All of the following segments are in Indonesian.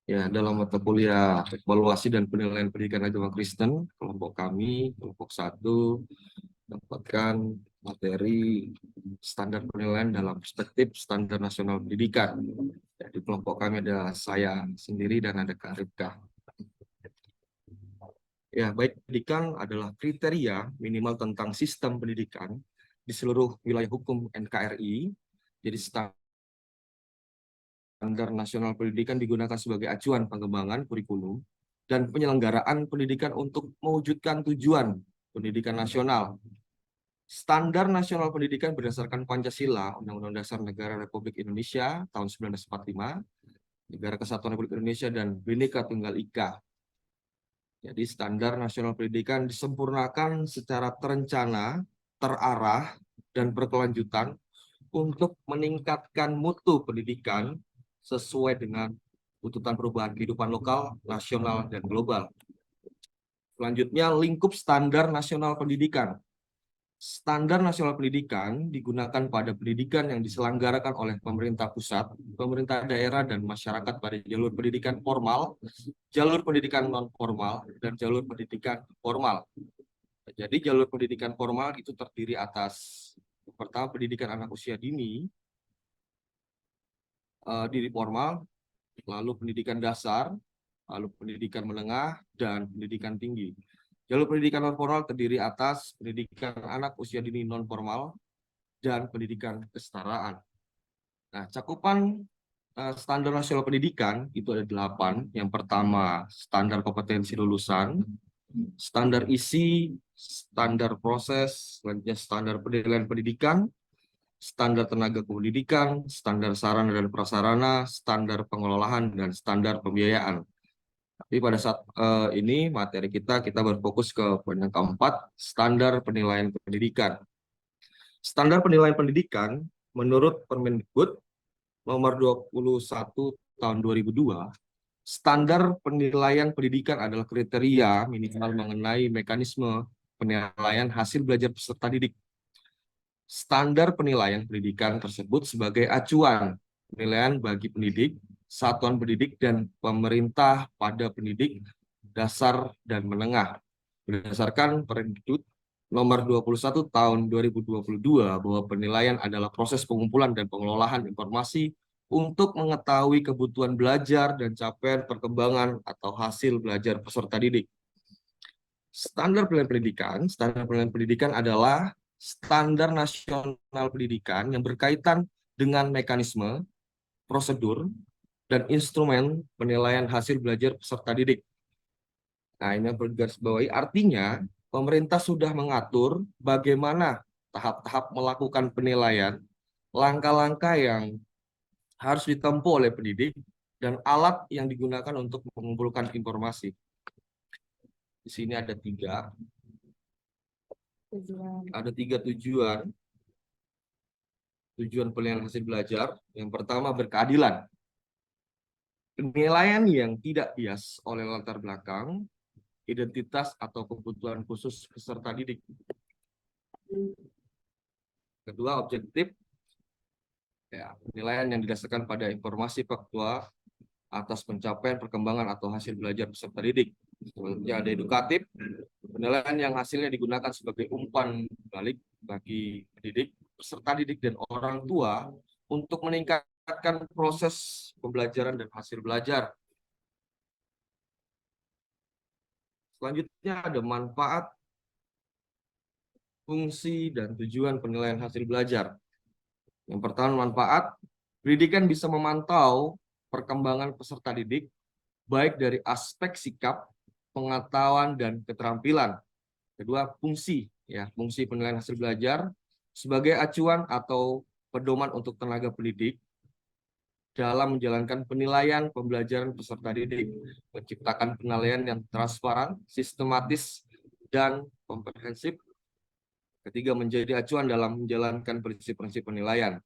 Ya, dalam mata kuliah evaluasi dan penilaian pendidikan agama Kristen, kelompok kami, kelompok 1, dapatkan materi standar penilaian dalam perspektif standar nasional pendidikan. Di kelompok kami ada saya sendiri dan ada Kak Ripka. Ya, baik pendidikan adalah kriteria minimal tentang sistem pendidikan di seluruh wilayah hukum NKRI. Jadi standar nasional pendidikan digunakan sebagai acuan pengembangan kurikulum dan penyelenggaraan pendidikan untuk mewujudkan tujuan pendidikan nasional. Standar nasional pendidikan berdasarkan Pancasila, Undang-Undang Dasar Negara Republik Indonesia tahun 1945, Negara Kesatuan Republik Indonesia, dan Bhinneka Tunggal Ika. Jadi standar nasional pendidikan disempurnakan secara terencana, terarah, dan berkelanjutan untuk meningkatkan mutu pendidikan sesuai dengan tuntutan perubahan kehidupan lokal, nasional, dan global. Selanjutnya, lingkup standar nasional pendidikan. Standar nasional pendidikan digunakan pada pendidikan yang diselenggarakan oleh pemerintah pusat, pemerintah daerah, dan masyarakat pada jalur pendidikan formal, jalur pendidikan non-formal, dan jalur pendidikan formal. Jadi jalur pendidikan formal itu terdiri atas pertama pendidikan anak usia dini, dini formal, lalu pendidikan dasar, lalu pendidikan menengah, dan pendidikan tinggi. Jalur pendidikan non-formal terdiri atas pendidikan anak usia dini non-formal dan pendidikan kesetaraan. Nah, cakupan standar nasional pendidikan itu ada 8. Yang pertama, standar kompetensi lulusan, standar isi, standar proses, selanjutnya standar penilaian pendidikan, standar tenaga kependidikan, standar sarana dan prasarana, standar pengelolaan, dan standar pembiayaan. Tapi pada saat ini materi kita berfokus ke poin yang keempat, standar penilaian pendidikan. Standar penilaian pendidikan menurut Permendikbud nomor 21 tahun 2002, standar penilaian pendidikan adalah kriteria minimal mengenai mekanisme penilaian hasil belajar peserta didik. Standar penilaian pendidikan tersebut sebagai acuan penilaian bagi pendidik, satuan pendidik, dan pemerintah pada pendidik dasar dan menengah. Berdasarkan Permendikbud nomor 21 tahun 2022 bahwa penilaian adalah proses pengumpulan dan pengelolaan informasi untuk mengetahui kebutuhan belajar dan capaian perkembangan atau hasil belajar peserta didik. Standar penilaian pendidikan adalah standar nasional pendidikan yang berkaitan dengan mekanisme, prosedur, dan instrumen penilaian hasil belajar peserta didik. Nah, ini yang perlu digarisbawahi. Artinya, pemerintah sudah mengatur bagaimana tahap-tahap melakukan penilaian, langkah-langkah yang harus ditempuh oleh pendidik, dan alat yang digunakan untuk mengumpulkan informasi. Di sini ada tiga tujuan penilaian hasil belajar. Yang pertama, berkeadilan. Penilaian yang tidak bias oleh latar belakang, identitas, atau kebutuhan khusus peserta didik. Kedua, objektif. Ya, penilaian yang didasarkan pada informasi faktual atas pencapaian perkembangan atau hasil belajar peserta didik. Selanjutnya ada edukatif, penilaian yang hasilnya digunakan sebagai umpan balik bagi pendidik, peserta didik, dan orang tua untuk meningkatkan proses pembelajaran dan hasil belajar. Selanjutnya ada manfaat, fungsi, dan tujuan penilaian hasil belajar. Yang pertama, manfaat, pendidikan bisa memantau perkembangan peserta didik baik dari aspek sikap, pengetahuan, dan keterampilan. Kedua, fungsi, ya, fungsi penilaian hasil belajar sebagai acuan atau pedoman untuk tenaga pendidik dalam menjalankan penilaian pembelajaran peserta didik, menciptakan penilaian yang transparan, sistematis, dan komprehensif. Ketiga, menjadi acuan dalam menjalankan prinsip-prinsip penilaian.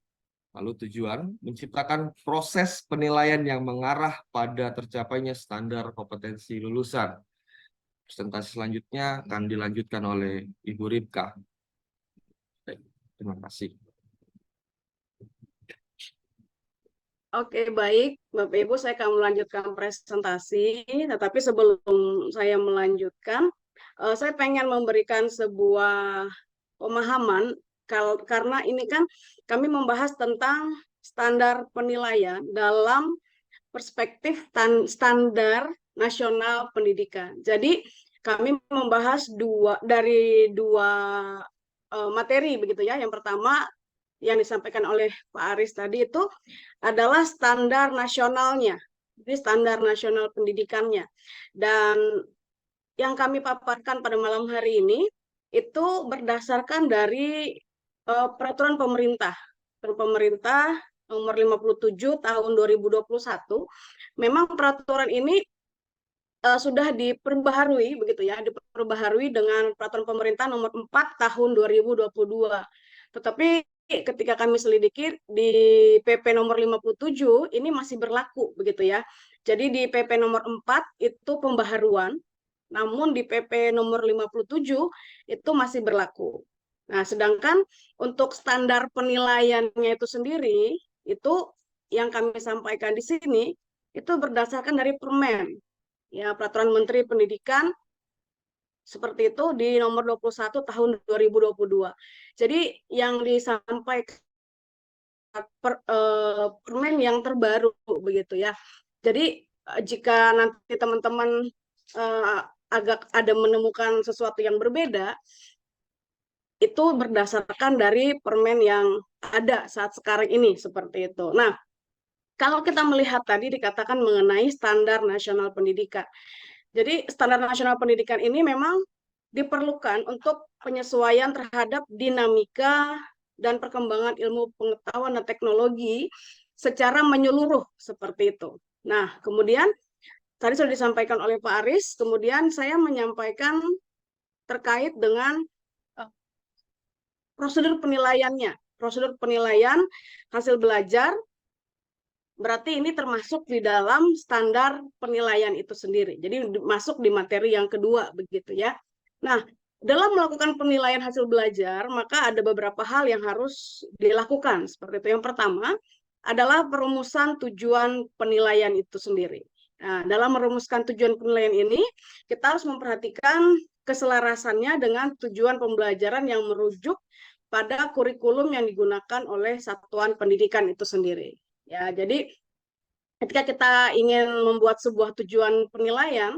Lalu tujuan, menciptakan proses penilaian yang mengarah pada tercapainya standar kompetensi lulusan. Presentasi selanjutnya akan dilanjutkan oleh Ibu Ripka. Baik, terima kasih. Oke, baik, Bapak Ibu, saya akan melanjutkan presentasi. Tetapi sebelum saya melanjutkan, saya pengen memberikan sebuah pemahaman karena ini kan kami membahas tentang standar penilaian dalam perspektif standar nasional pendidikan. Jadi kami membahas dua materi begitu ya. Yang pertama yang disampaikan oleh Pak Aris tadi itu adalah standar nasionalnya, jadi standar nasional pendidikannya. Dan yang kami paparkan pada malam hari ini itu berdasarkan dari peraturan pemerintah. Pemerintah nomor 57 tahun 2021. Memang peraturan ini sudah diperbaharui begitu ya, diperbaharui dengan peraturan pemerintah nomor 4 tahun 2022. Tetapi ketika kami selidiki di PP nomor 57 ini masih berlaku begitu ya. Jadi di PP nomor 4 itu pembaharuan, namun di PP nomor 57 itu masih berlaku. Nah, sedangkan untuk standar penilaiannya itu sendiri, itu yang kami sampaikan di sini, itu berdasarkan dari Permen, ya Peraturan Menteri Pendidikan seperti itu di nomor 21 tahun 2022. Jadi yang disampaikan permen yang terbaru begitu ya. Jadi jika nanti teman-teman agak ada menemukan sesuatu yang berbeda, itu berdasarkan dari permen yang ada saat sekarang ini seperti itu. Nah, kalau kita melihat tadi dikatakan mengenai standar nasional pendidikan. Jadi standar nasional pendidikan ini memang diperlukan untuk penyesuaian terhadap dinamika dan perkembangan ilmu pengetahuan dan teknologi secara menyeluruh seperti itu. Nah, kemudian tadi sudah disampaikan oleh Pak Aris, kemudian saya menyampaikan terkait dengan prosedur penilaiannya. Prosedur penilaian hasil belajar berarti ini termasuk di dalam standar penilaian itu sendiri. Jadi masuk di materi yang kedua begitu ya. Nah, dalam melakukan penilaian hasil belajar, maka ada beberapa hal yang harus dilakukan. Seperti itu. Yang pertama adalah perumusan tujuan penilaian itu sendiri. Nah, dalam merumuskan tujuan penilaian ini, kita harus memperhatikan keselarasannya dengan tujuan pembelajaran yang merujuk pada kurikulum yang digunakan oleh satuan pendidikan itu sendiri. Ya, jadi ketika kita ingin membuat sebuah tujuan penilaian,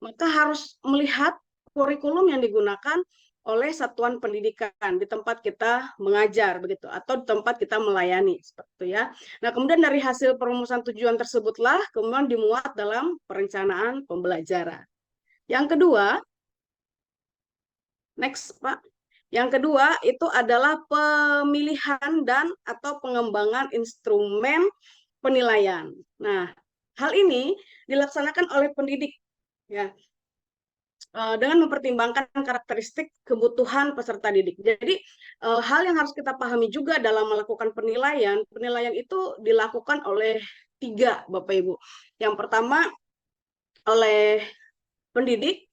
maka harus melihat kurikulum yang digunakan oleh satuan pendidikan di tempat kita mengajar begitu atau di tempat kita melayani seperti itu ya. Nah, kemudian dari hasil perumusan tujuan tersebutlah kemudian dimuat dalam perencanaan pembelajaran. Yang kedua, next Pak. Yang kedua itu adalah pemilihan dan atau pengembangan instrumen penilaian. Nah, hal ini dilaksanakan oleh pendidik ya dengan mempertimbangkan karakteristik kebutuhan peserta didik. Jadi hal yang harus kita pahami juga dalam melakukan penilaian, penilaian itu dilakukan oleh tiga Bapak Ibu. Yang pertama oleh pendidik,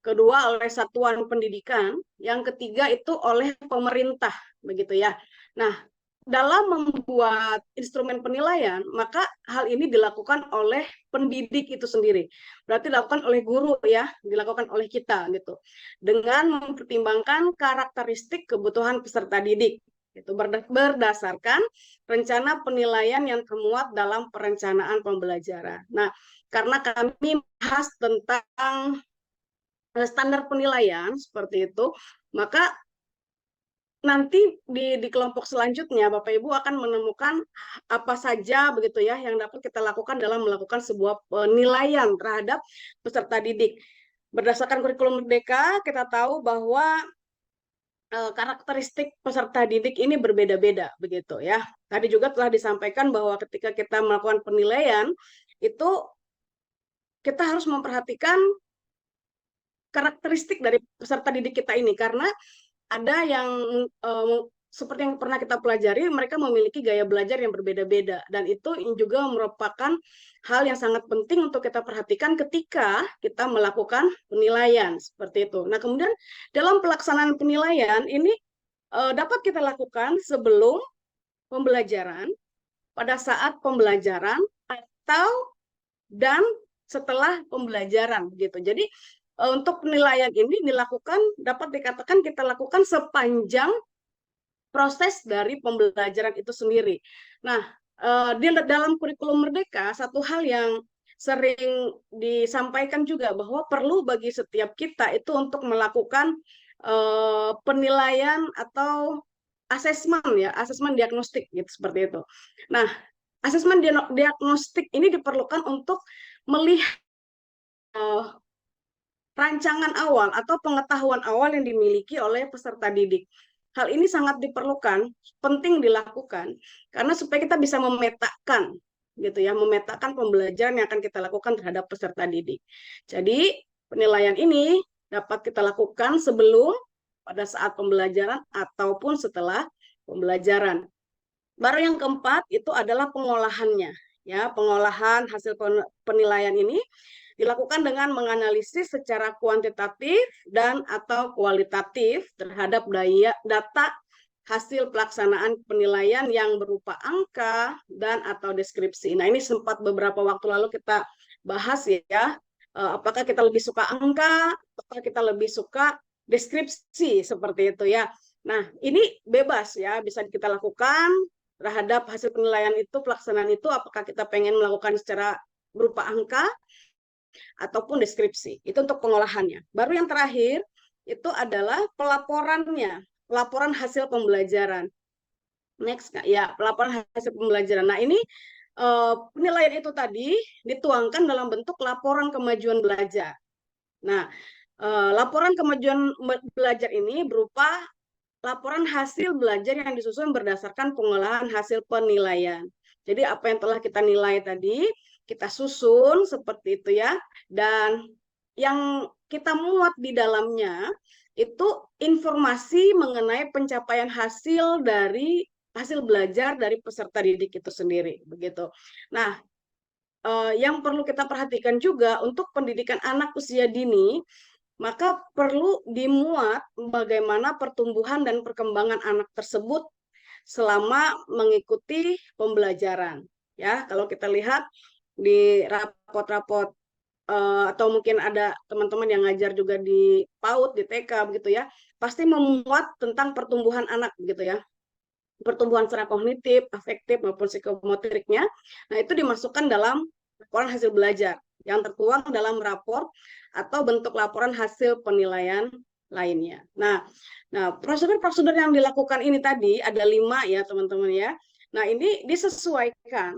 kedua oleh satuan pendidikan, yang ketiga itu oleh pemerintah begitu ya. Nah, dalam membuat instrumen penilaian, maka hal ini dilakukan oleh pendidik itu sendiri. Berarti dilakukan oleh guru ya, dilakukan oleh kita gitu. Dengan mempertimbangkan karakteristik kebutuhan peserta didik. Itu berdasarkan rencana penilaian yang termuat dalam perencanaan pembelajaran. Nah, karena kami bahas tentang standar penilaian seperti itu, maka nanti di kelompok selanjutnya Bapak Ibu akan menemukan apa saja begitu ya yang dapat kita lakukan dalam melakukan sebuah penilaian terhadap peserta didik. Berdasarkan kurikulum Merdeka, kita tahu bahwa karakteristik peserta didik ini berbeda-beda begitu ya. Tadi juga telah disampaikan bahwa ketika kita melakukan penilaian itu kita harus memperhatikan karakteristik dari peserta didik kita ini karena ada yang seperti yang pernah kita pelajari, mereka memiliki gaya belajar yang berbeda-beda dan itu juga merupakan hal yang sangat penting untuk kita perhatikan ketika kita melakukan penilaian seperti itu. Nah, kemudian dalam pelaksanaan penilaian ini dapat kita lakukan sebelum pembelajaran, pada saat pembelajaran atau dan setelah pembelajaran gitu. Jadi untuk penilaian ini dapat dikatakan kita lakukan sepanjang proses dari pembelajaran itu sendiri. Nah, di dalam kurikulum Merdeka, satu hal yang sering disampaikan juga bahwa perlu bagi setiap kita itu untuk melakukan penilaian atau asesmen ya, asesmen diagnostik gitu seperti itu. Nah, asesmen diagnostik ini diperlukan untuk melihat rancangan awal atau pengetahuan awal yang dimiliki oleh peserta didik. Hal ini sangat diperlukan, penting dilakukan, karena supaya kita bisa memetakan, gitu ya, memetakan pembelajaran yang akan kita lakukan terhadap peserta didik. Jadi penilaian ini dapat kita lakukan sebelum, pada saat pembelajaran ataupun setelah pembelajaran. Baru yang keempat itu adalah pengolahannya. Ya, pengolahan hasil penilaian ini dilakukan dengan menganalisis secara kuantitatif dan atau kualitatif terhadap data hasil pelaksanaan penilaian yang berupa angka dan atau deskripsi. Nah, ini sempat beberapa waktu lalu kita bahas ya, apakah kita lebih suka angka, apakah kita lebih suka deskripsi seperti itu ya. Nah, ini bebas ya, bisa kita lakukan terhadap hasil penilaian itu, pelaksanaan itu, apakah kita pengen melakukan secara berupa angka ataupun deskripsi. Itu untuk pengolahannya. Baru yang terakhir itu adalah pelaporannya, pelaporan hasil pembelajaran. Next, ya, pelaporan hasil pembelajaran. Nah, ini penilaian itu tadi dituangkan dalam bentuk laporan kemajuan belajar. Nah, laporan kemajuan belajar ini berupa laporan hasil belajar yang disusun berdasarkan pengolahan hasil penilaian. Jadi apa yang telah kita nilai tadi, kita susun seperti itu ya. Dan yang kita muat di dalamnya itu informasi mengenai pencapaian hasil dari hasil belajar dari peserta didik itu sendiri, begitu. Nah, yang perlu kita perhatikan juga untuk pendidikan anak usia dini, maka perlu dimuat bagaimana pertumbuhan dan perkembangan anak tersebut selama mengikuti pembelajaran. Ya, kalau kita lihat di rapot-rapot atau mungkin ada teman-teman yang ngajar juga di PAUD, di TK begitu ya, pasti memuat tentang pertumbuhan anak gitu ya. Pertumbuhan secara kognitif, afektif maupun psikomotoriknya. Nah, itu dimasukkan dalam laporan hasil belajar yang tertuang dalam rapor atau bentuk laporan hasil penilaian lainnya. Nah, prosedur-prosedur yang dilakukan ini tadi ada 5 ya teman-teman ya. Nah, ini disesuaikan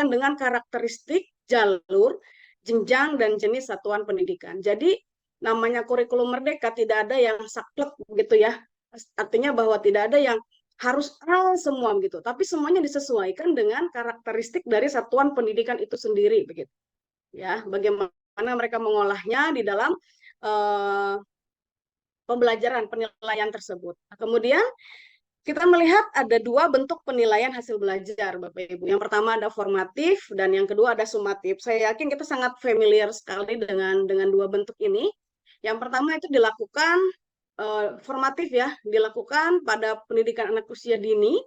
dengan karakteristik, jalur, jenjang dan jenis satuan pendidikan. Jadi namanya kurikulum merdeka tidak ada yang saklek begitu ya. Artinya bahwa tidak ada yang harus semua begitu, tapi semuanya disesuaikan dengan karakteristik dari satuan pendidikan itu sendiri begitu. Ya, bagaimana mereka mengolahnya di dalam pembelajaran penilaian tersebut. Nah, kemudian kita melihat ada 2 bentuk penilaian hasil belajar, Bapak Ibu. Yang pertama ada formatif dan yang kedua ada sumatif. Saya yakin kita sangat familiar sekali dengan 2 bentuk ini. Yang pertama itu dilakukan formatif ya, dilakukan pada pendidikan anak usia dini,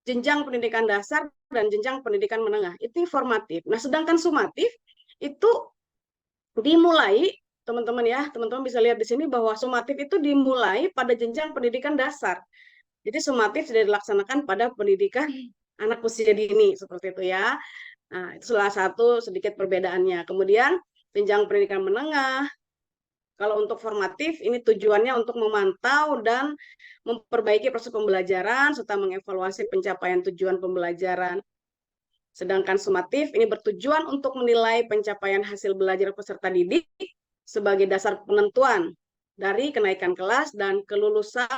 jenjang pendidikan dasar dan jenjang pendidikan menengah. Itu formatif. Nah, sedangkan sumatif itu dimulai, teman-teman ya, teman-teman bisa lihat di sini bahwa sumatif itu dimulai pada jenjang pendidikan dasar. Jadi sumatif sudah dilaksanakan pada pendidikan anak usia dini seperti itu ya. Nah, itu salah satu sedikit perbedaannya. Kemudian jenjang pendidikan menengah. Kalau untuk formatif ini tujuannya untuk memantau dan memperbaiki proses pembelajaran serta mengevaluasi pencapaian tujuan pembelajaran. Sedangkan sumatif ini bertujuan untuk menilai pencapaian hasil belajar peserta didik sebagai dasar penentuan dari kenaikan kelas dan kelulusan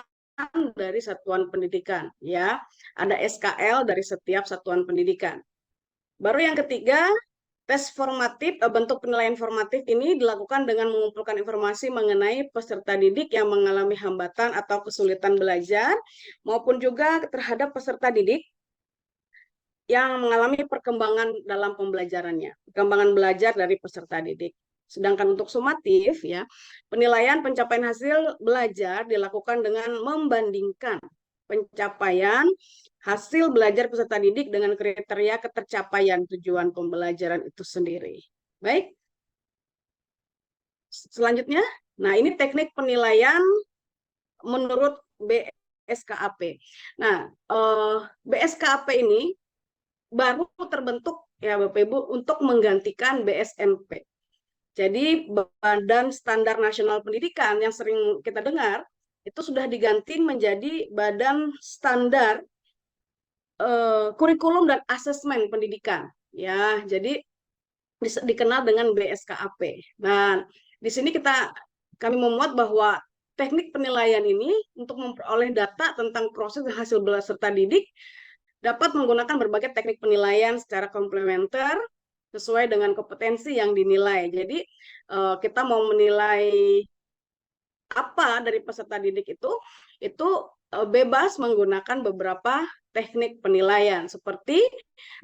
dari satuan pendidikan ya. Ada SKL dari setiap satuan pendidikan. Baru yang ketiga, tes formatif, bentuk penilaian formatif ini dilakukan dengan mengumpulkan informasi mengenai peserta didik yang mengalami hambatan atau kesulitan belajar maupun juga terhadap peserta didik yang mengalami perkembangan dalam pembelajarannya, perkembangan belajar dari peserta didik. Sedangkan untuk sumatif ya, penilaian pencapaian hasil belajar dilakukan dengan membandingkan pencapaian hasil belajar peserta didik dengan kriteria ketercapaian tujuan pembelajaran itu sendiri. Baik, selanjutnya, nah ini teknik penilaian menurut BSKAP. Nah, BSKAP ini baru terbentuk ya Bapak Ibu untuk menggantikan BSNP. Jadi Badan Standar Nasional Pendidikan yang sering kita dengar itu sudah diganti menjadi Badan Standar Kurikulum dan Asesmen Pendidikan. Ya, jadi dikenal dengan BSKAP. Nah, di sini kami memuat bahwa teknik penilaian ini untuk memperoleh data tentang proses hasil peserta didik dapat menggunakan berbagai teknik penilaian secara komplementer sesuai dengan kompetensi yang dinilai. Jadi kita mau menilai apa dari peserta didik itu bebas menggunakan beberapa teknik penilaian seperti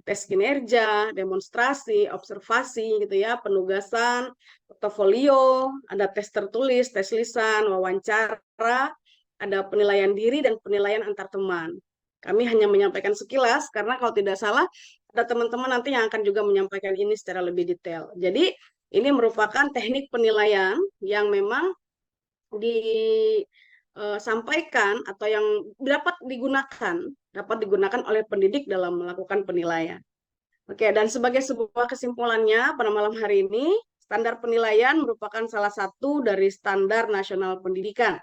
tes kinerja, demonstrasi, observasi gitu ya, penugasan, portofolio, ada tes tertulis, tes lisan, wawancara, ada penilaian diri dan penilaian antar teman. Kami hanya menyampaikan sekilas karena kalau tidak salah ada teman-teman nanti yang akan juga menyampaikan ini secara lebih detail. Jadi ini merupakan teknik penilaian yang memang disampaikan atau yang dapat digunakan oleh pendidik dalam melakukan penilaian. Oke, dan sebagai sebuah kesimpulannya pada malam hari ini, standar penilaian merupakan salah satu dari standar nasional pendidikan,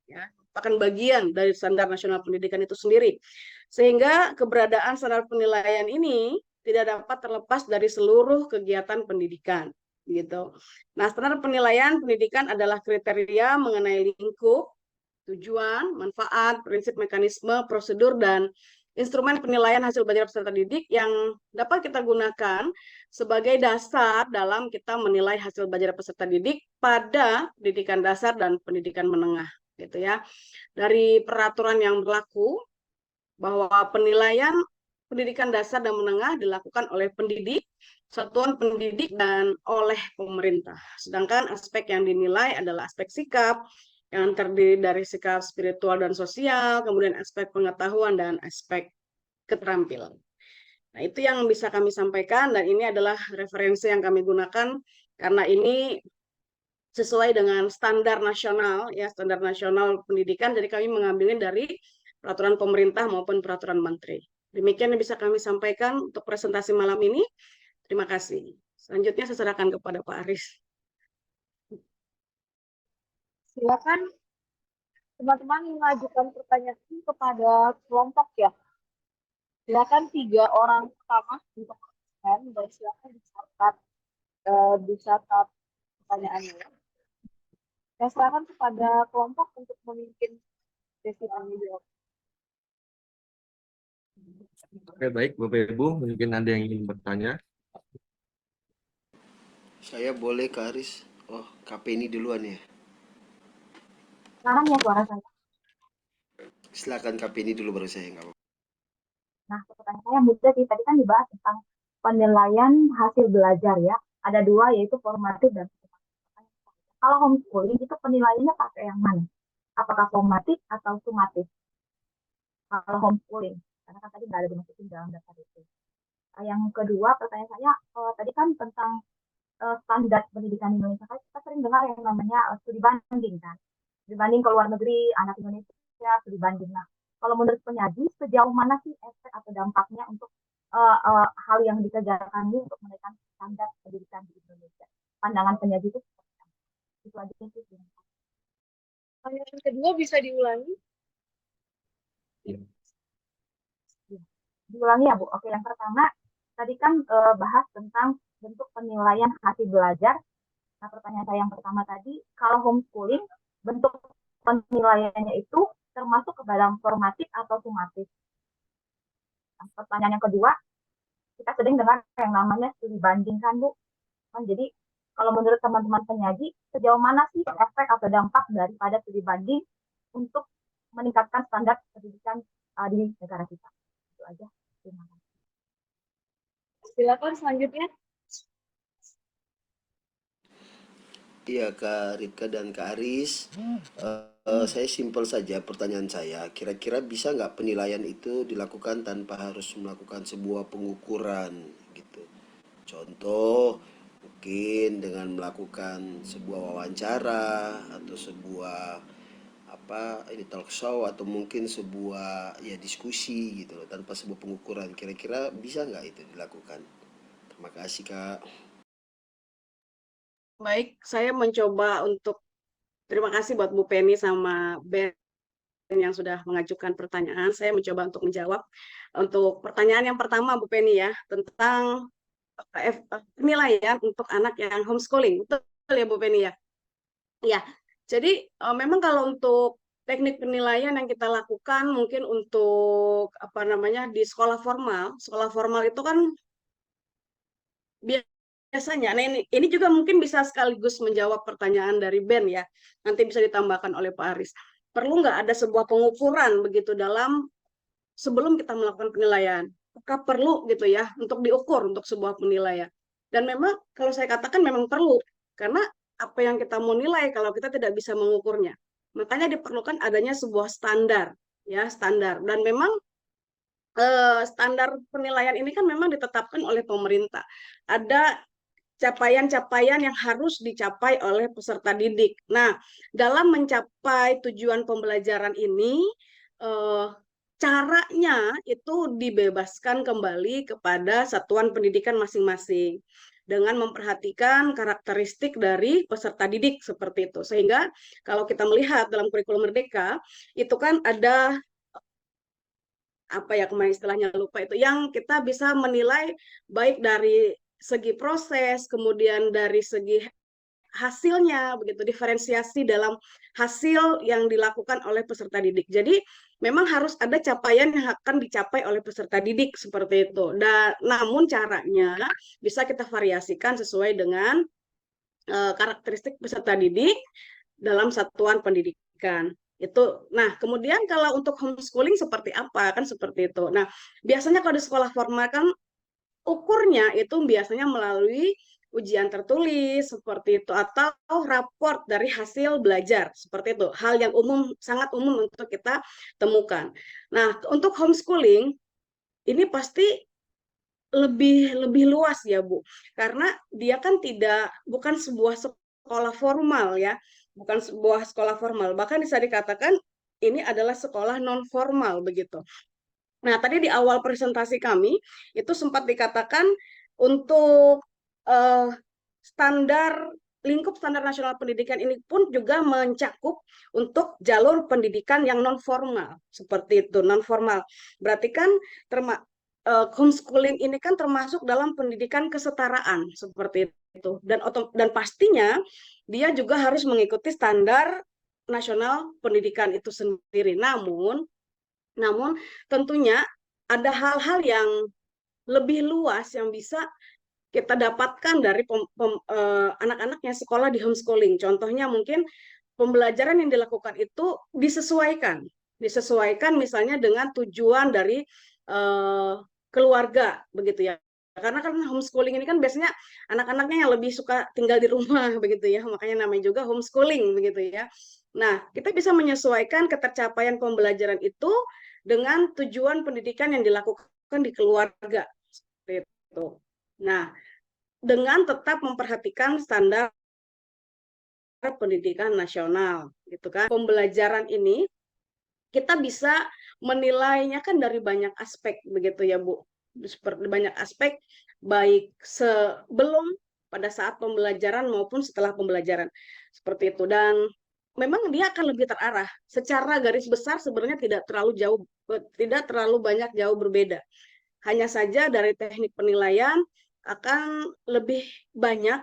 ya, merupakan bagian dari standar nasional pendidikan itu sendiri. Sehingga keberadaan standar penilaian ini tidak dapat terlepas dari seluruh kegiatan pendidikan, gitu. Nah, standar penilaian pendidikan adalah kriteria mengenai lingkup, tujuan, manfaat, prinsip, mekanisme, prosedur, dan instrumen penilaian hasil belajar peserta didik yang dapat kita gunakan sebagai dasar dalam kita menilai hasil belajar peserta didik pada pendidikan dasar dan pendidikan menengah, gitu ya. Dari peraturan yang berlaku bahwa penilaian pendidikan dasar dan menengah dilakukan oleh pendidik, satuan pendidik, dan oleh pemerintah. Sedangkan aspek yang dinilai adalah aspek sikap, yang terdiri dari sikap spiritual dan sosial, kemudian aspek pengetahuan, dan aspek keterampilan. Nah, itu yang bisa kami sampaikan, dan ini adalah referensi yang kami gunakan, karena ini sesuai dengan standar nasional, ya, standar nasional pendidikan, jadi kami mengambilnya dari peraturan pemerintah maupun peraturan menteri. Demikian yang bisa kami sampaikan untuk presentasi malam ini. Terima kasih. Selanjutnya saya serahkan kepada Pak Aris. Silakan teman-teman mengajukan pertanyaan kepada kelompok ya. Silakan 3 orang pertama untuk pertanyaan dan silakan dicatat pertanyaannya ya. Saya silakan kepada kelompok untuk memimpin sesi tanya jawab. Oke, baik Bapak Ibu, mungkin ada yang ingin bertanya. Saya boleh ke Aris. Oh, KP ini duluan ya. Silakan ya suara saya. Silakan KP ini dulu baru saya, nggak apa-apa. Nah, pertanyaan saya mudah sih. Tadi kan dibahas tentang penilaian hasil belajar ya. Ada 2 yaitu formatif dan sumatif. Kalau homeschooling itu penilaiannya pakai yang mana? Apakah formatif atau sumatif? Kalau homeschooling, karena kan tadi nggak ada dimasukin dalam daftar itu. Yang kedua, pertanyaan saya tadi kan tentang standar pendidikan Indonesia. Kita sering dengar yang namanya studi banding kan. Studi banding ke luar negeri, anak Indonesia studi banding. Nah, kalau menurut penyaji, sejauh mana sih efek atau dampaknya untuk hal yang dikerjakan ini untuk menaikkan standar pendidikan di Indonesia? Pandangan penyaji itu seperti apa? Itu aja sih. Pertanyaan kedua bisa diulangi? Ya. Diulangi ya Bu. Oke, yang pertama tadi kan bahas tentang bentuk penilaian hasil belajar. Nah, pertanyaan saya yang pertama tadi, kalau homeschooling bentuk penilaiannya itu termasuk ke dalam formatif atau sumatif? Nah, pertanyaan yang kedua, kita sering dengar yang namanya studi banding kan Bu. Nah, jadi kalau menurut teman-teman penyaji, sejauh mana sih efek atau dampak daripada studi banding untuk meningkatkan standar pendidikan di negara kita? Itu aja. Terima kasih. Silakan selanjutnya. Iya, Kak Rika dan Kak Aris. Saya simpel saja pertanyaan saya. Kira-kira bisa nggak penilaian itu dilakukan tanpa harus melakukan sebuah pengukuran gitu. Contoh, mungkin dengan melakukan sebuah wawancara atau sebuah apa ini talk show atau mungkin sebuah ya diskusi gitu loh tanpa sebuah pengukuran. Kira-kira bisa nggak itu dilakukan? Terima kasih Kak. Baik, saya mencoba untuk terima kasih buat Bu Penny sama Ben yang sudah mengajukan pertanyaan. Saya mencoba untuk menjawab. Untuk pertanyaan yang pertama, Bu Penny ya, tentang penilaian untuk anak yang homeschooling. Betul ya, Bu Penny ya? Ya, jadi memang kalau untuk teknik penilaian yang kita lakukan mungkin untuk apa namanya di sekolah formal itu kan biasanya, nah ini juga mungkin bisa sekaligus menjawab pertanyaan dari Ben ya, nanti bisa ditambahkan oleh Pak Aris. Perlu nggak ada sebuah pengukuran begitu dalam sebelum kita melakukan penilaian? Apakah perlu gitu ya untuk diukur untuk sebuah penilaian? Dan memang kalau saya katakan memang perlu, karena apa yang kita mau nilai kalau kita tidak bisa mengukurnya. Makanya diperlukan adanya sebuah standar, ya standar. Dan memang standar penilaian ini kan memang ditetapkan oleh pemerintah. Ada capaian-capaian yang harus dicapai oleh peserta didik. Nah, dalam mencapai tujuan pembelajaran ini, caranya itu dibebaskan kembali kepada satuan pendidikan masing-masing dengan memperhatikan karakteristik dari peserta didik seperti itu. Sehingga kalau kita melihat dalam kurikulum Merdeka, itu kan ada apa ya kemarin istilahnya lupa itu yang kita bisa menilai baik dari segi proses, kemudian dari segi hasilnya, begitu diferensiasi dalam hasil yang dilakukan oleh peserta didik. Jadi memang harus ada capaian yang akan dicapai oleh peserta didik seperti itu. Dan namun caranya bisa kita variasikan sesuai dengan karakteristik peserta didik dalam satuan pendidikan itu. Nah, kemudian kalau untuk homeschooling seperti apa? Kan seperti itu. Nah, biasanya kalau di sekolah formal kan ukurnya itu biasanya melalui ujian tertulis seperti itu atau raport dari hasil belajar seperti itu. Hal yang umum, sangat umum untuk kita temukan. Nah, untuk homeschooling ini pasti lebih luas ya Bu, karena dia kan bukan sebuah sekolah formal ya, bukan sebuah sekolah formal, bahkan bisa dikatakan ini adalah sekolah non formal begitu. Nah, tadi di awal presentasi kami itu sempat dikatakan untuk lingkup standar nasional pendidikan ini pun juga mencakup untuk jalur pendidikan yang non formal seperti itu, non formal. Berarti kan homeschooling ini kan termasuk dalam pendidikan kesetaraan seperti itu, dan pastinya dia juga harus mengikuti standar nasional pendidikan itu sendiri. Namun tentunya ada hal-hal yang lebih luas yang bisa kita dapatkan dari anak-anak yang sekolah di homeschooling. Contohnya mungkin pembelajaran yang dilakukan itu disesuaikan misalnya dengan tujuan dari keluarga begitu ya. Karena kan homeschooling ini kan biasanya anak-anaknya yang lebih suka tinggal di rumah begitu ya, makanya namanya juga homeschooling begitu ya. Nah, kita bisa menyesuaikan ketercapaian pembelajaran itu dengan tujuan pendidikan yang dilakukan di keluarga seperti itu. Nah, dengan tetap memperhatikan standar pendidikan nasional gitu kan. Pembelajaran ini kita bisa menilainya kan dari banyak aspek begitu ya Bu. Seperti banyak aspek baik sebelum, pada saat pembelajaran maupun setelah pembelajaran. Seperti itu, dan memang dia akan lebih terarah. Secara garis besar sebenarnya tidak terlalu banyak jauh berbeda. Hanya saja dari teknik penilaian akan lebih banyak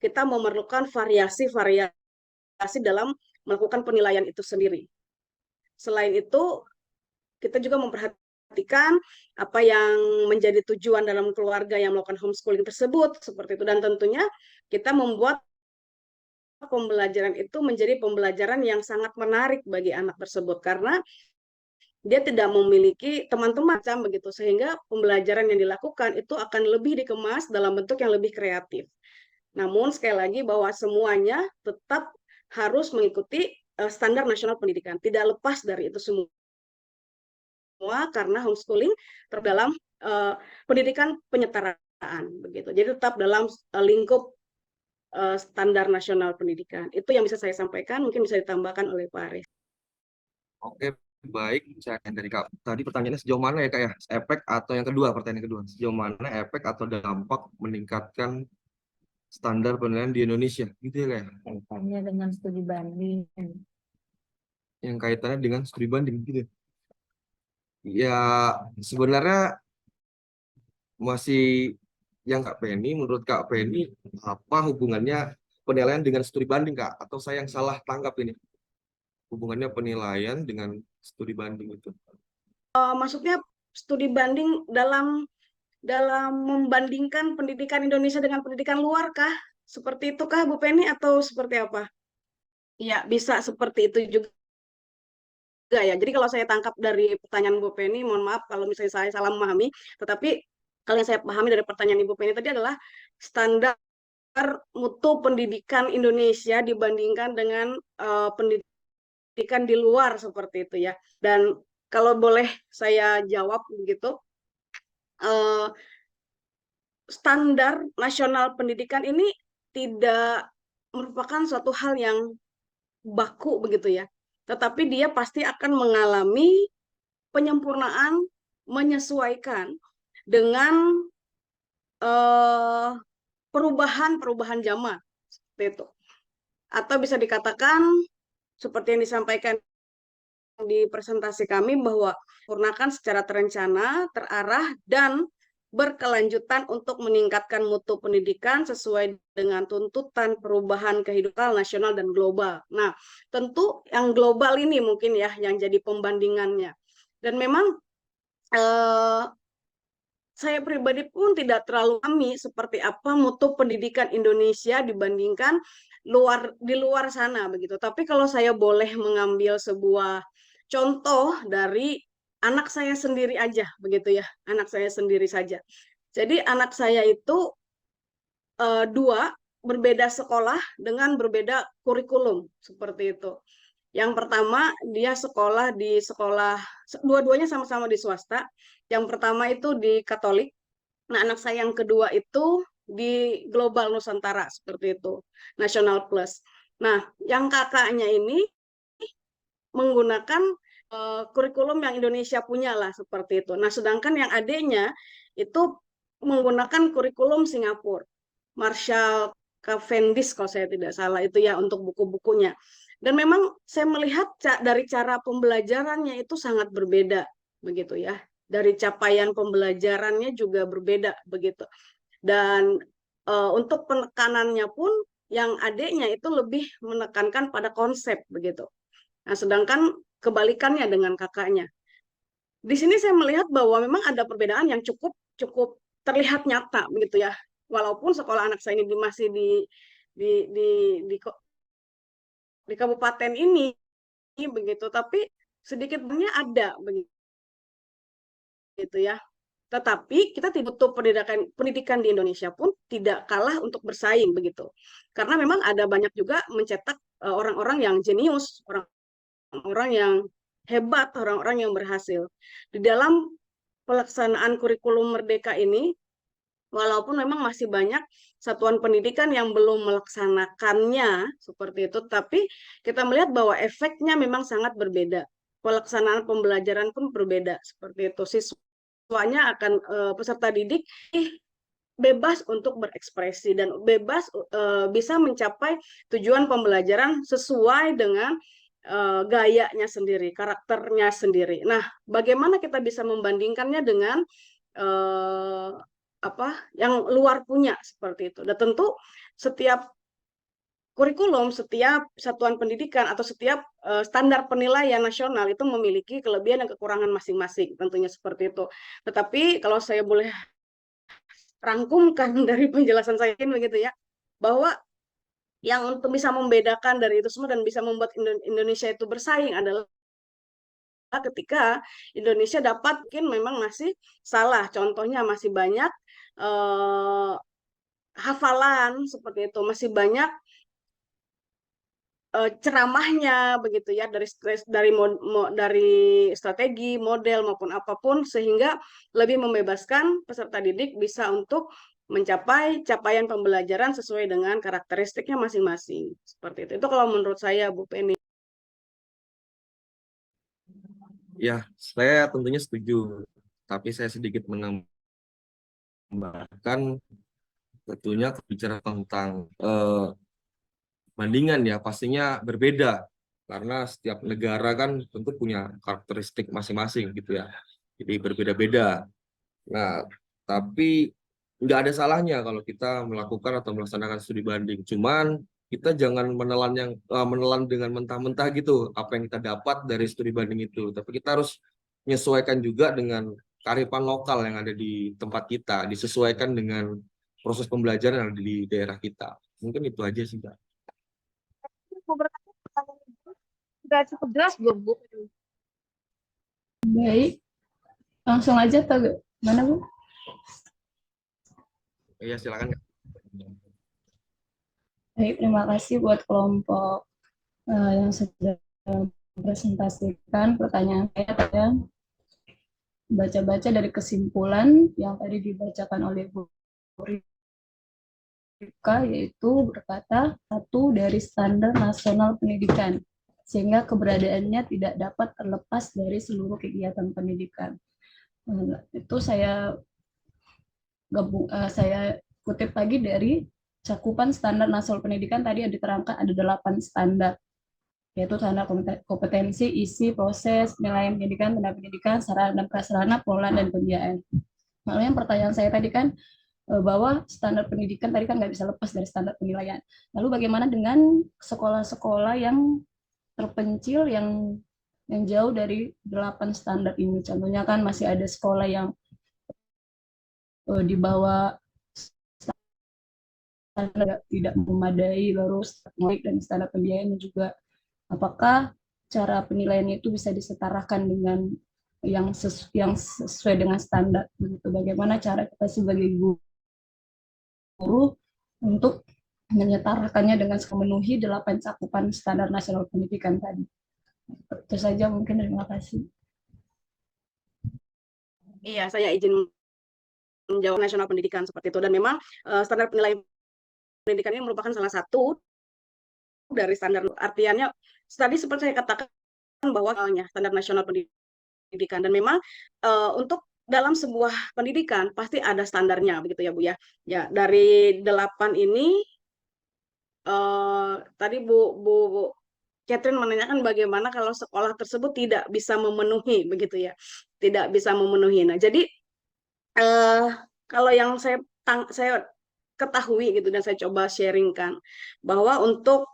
kita memerlukan variasi dalam melakukan penilaian itu sendiri. Selain itu, kita juga memperhatikan apa yang menjadi tujuan dalam keluarga yang melakukan homeschooling tersebut, seperti itu. Dan tentunya kita membuat pembelajaran itu menjadi pembelajaran yang sangat menarik bagi anak tersebut, karena dia tidak memiliki teman-teman begitu, sehingga pembelajaran yang dilakukan itu akan lebih dikemas dalam bentuk yang lebih kreatif. Namun sekali lagi bahwa semuanya tetap harus mengikuti standar nasional pendidikan. Tidak lepas dari itu semua karena homeschooling terdalam pendidikan penyetaraan begitu. Jadi tetap dalam lingkup standar nasional pendidikan. Itu yang bisa saya sampaikan, mungkin bisa ditambahkan oleh Pak Aris. Oke, baik. Saya akan dari Kak. Tadi pertanyaannya sejauh mana ya Kak ya? Efek atau yang kedua, pertanyaan kedua. Sejauh mana efek atau dampak meningkatkan standar penilaian di Indonesia? Gitu ya Kak ya? Kaitannya dengan studi banding. Yang kaitannya dengan studi banding gitu. Ya, sebenarnya masih yang Kak Penny, menurut Kak Penny, apa hubungannya penilaian dengan studi banding Kak? Atau saya yang salah tangkap ini? Hubungannya penilaian dengan studi banding itu. Maksudnya studi banding dalam membandingkan pendidikan Indonesia dengan pendidikan luar kah? Seperti itu kah Bu Penny atau seperti apa? Iya, bisa seperti itu juga ya. Jadi kalau saya tangkap dari pertanyaan Bu Penny, mohon maaf kalau misalnya saya salah memahami, tetapi kalau yang saya pahami dari pertanyaan Ibu Penny tadi adalah standar mutu pendidikan Indonesia dibandingkan dengan pendidikan di luar seperti itu ya. Dan kalau boleh saya jawab begitu, standar nasional pendidikan ini tidak merupakan suatu hal yang baku begitu ya, tetapi dia pasti akan mengalami penyempurnaan, menyesuaikan dengan perubahan zaman seperti itu. Atau bisa dikatakan seperti yang disampaikan di presentasi kami bahwa sempurnakan secara terencana, terarah, dan berkelanjutan untuk meningkatkan mutu pendidikan sesuai dengan tuntutan perubahan kehidupan nasional dan global. Nah, tentu yang global ini mungkin ya yang jadi pembandingannya. Dan memang saya pribadi pun tidak terlalu pahami seperti apa mutu pendidikan Indonesia dibandingkan di luar sana begitu. Tapi kalau saya boleh mengambil sebuah contoh dari anak saya sendiri aja begitu ya, anak saya sendiri saja. Jadi anak saya itu dua berbeda sekolah dengan berbeda kurikulum seperti itu. Yang pertama dia sekolah di sekolah, dua-duanya sama-sama di swasta. Yang pertama itu di Katolik. Nah, anak saya yang kedua itu di Global Nusantara seperti itu, National Plus. Nah, yang kakaknya ini menggunakan kurikulum yang Indonesia punya lah seperti itu. Nah, sedangkan yang adiknya itu menggunakan kurikulum Singapura, Marshall Cavendish kalau saya tidak salah itu ya untuk buku-bukunya. Dan memang saya melihat dari cara pembelajarannya itu sangat berbeda begitu ya. Dari capaian pembelajarannya juga berbeda begitu. Dan untuk penekanannya pun yang adiknya itu lebih menekankan pada konsep begitu. Nah, sedangkan kebalikannya dengan kakaknya. Di sini saya melihat bahwa memang ada perbedaan yang cukup terlihat nyata begitu ya. Walaupun sekolah anak saya ini masih di kabupaten ini begitu, tapi sedikit banyak ada begitu ya. Tetapi kita butuh pendidikan di Indonesia pun tidak kalah untuk bersaing begitu. Karena memang ada banyak juga mencetak orang-orang yang jenius, orang-orang yang hebat, orang-orang yang berhasil. Di dalam pelaksanaan kurikulum Merdeka ini, walaupun memang masih banyak satuan pendidikan yang belum melaksanakannya seperti itu, tapi kita melihat bahwa efeknya memang sangat berbeda. Pelaksanaan pembelajaran pun berbeda seperti itu. Siswanya akan peserta didik bebas untuk berekspresi dan bebas bisa mencapai tujuan pembelajaran sesuai dengan gayanya sendiri, karakternya sendiri. Nah, bagaimana kita bisa membandingkannya dengan yang luar punya seperti itu. Dan tentu setiap kurikulum, setiap satuan pendidikan atau setiap standar penilaian nasional itu memiliki kelebihan dan kekurangan masing-masing, tentunya seperti itu. Tetapi kalau saya boleh rangkumkan dari penjelasan saya ini begitu ya, bahwa yang untuk bisa membedakan dari itu semua dan bisa membuat Indonesia itu bersaing adalah ketika Indonesia dapat mungkin memang masih salah. Contohnya masih banyak hafalan seperti itu, masih banyak ceramahnya begitu ya, dari strategi, model maupun apapun, sehingga lebih membebaskan peserta didik bisa untuk mencapai capaian pembelajaran sesuai dengan karakteristiknya masing-masing. Seperti itu. Itu kalau menurut saya, Bu Penny. Ya, saya tentunya setuju. Tapi saya sedikit menambahkan, tentunya bicara tentang bandingan ya, pastinya berbeda. Karena setiap negara kan tentu punya karakteristik masing-masing gitu ya. Jadi berbeda-beda. Nah, tapi nggak ada salahnya kalau kita melakukan atau melaksanakan studi banding. Cuman kita jangan menelan dengan mentah-mentah gitu apa yang kita dapat dari studi banding itu. Tapi kita harus menyesuaikan juga dengan kearifan lokal yang ada di tempat kita, disesuaikan dengan proses pembelajaran yang ada di daerah kita. Mungkin itu aja sih, Kak. Mau bertanya pertanyaan itu sudah cukup jelas belum, Bu? Baik, langsung aja atau gimana, Bu? Iya, silakan. Baik, terima kasih buat kelompok yang sudah mempresentasikan pertanyaan saya. Baca-baca dari kesimpulan yang tadi dibacakan oleh Bu Rika, yaitu berkata satu dari standar nasional pendidikan, sehingga keberadaannya tidak dapat terlepas dari seluruh kegiatan pendidikan. Itu saya kutip lagi dari cakupan standar nasional pendidikan, tadi ada diterangkan ada 8 standar, yaitu standar kompetensi, isi, proses, penilaian pendidikan, tenaga pendidikan, sarana dan prasarana, pengelolaan dan pembiayaan. Makanya pertanyaan saya tadi kan bahwa standar pendidikan tadi kan nggak bisa lepas dari standar penilaian. Lalu bagaimana dengan sekolah-sekolah yang terpencil yang jauh dari 8 standar ini? Contohnya kan masih ada sekolah yang di bawah standar tidak memadai, baru standar dan standar pembiayaan juga. Apakah cara penilaiannya itu bisa disetarakan dengan yang sesuai dengan standar? Begitu. Bagaimana cara kita sebagai guru untuk menyetarakannya dengan memenuhi 8 cakupan standar nasional pendidikan tadi? Itu saja mungkin, terima kasih. Iya, saya izin menjawab nasional pendidikan seperti itu. Dan memang standar penilaian pendidikan ini merupakan salah satu dari standar. Artinya tadi seperti saya katakan bahwa standar nasional pendidikan, dan memang untuk dalam sebuah pendidikan pasti ada standarnya begitu ya, Bu ya. Ya, dari 8 ini tadi Bu Catherine menanyakan bagaimana kalau sekolah tersebut tidak bisa memenuhi begitu ya. Tidak bisa memenuhi. Nah, jadi kalau yang saya ketahui gitu dan saya coba sharingkan bahwa untuk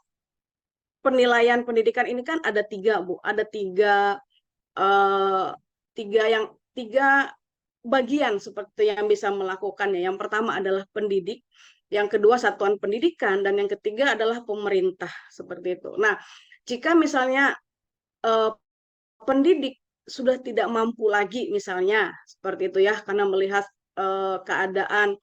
penilaian pendidikan ini kan ada 3, Bu. Ada 3 bagian seperti yang bisa melakukannya. Yang pertama adalah pendidik, yang kedua satuan pendidikan, dan yang ketiga adalah pemerintah seperti itu. Nah, jika misalnya pendidik sudah tidak mampu lagi misalnya seperti itu ya, karena melihat keadaan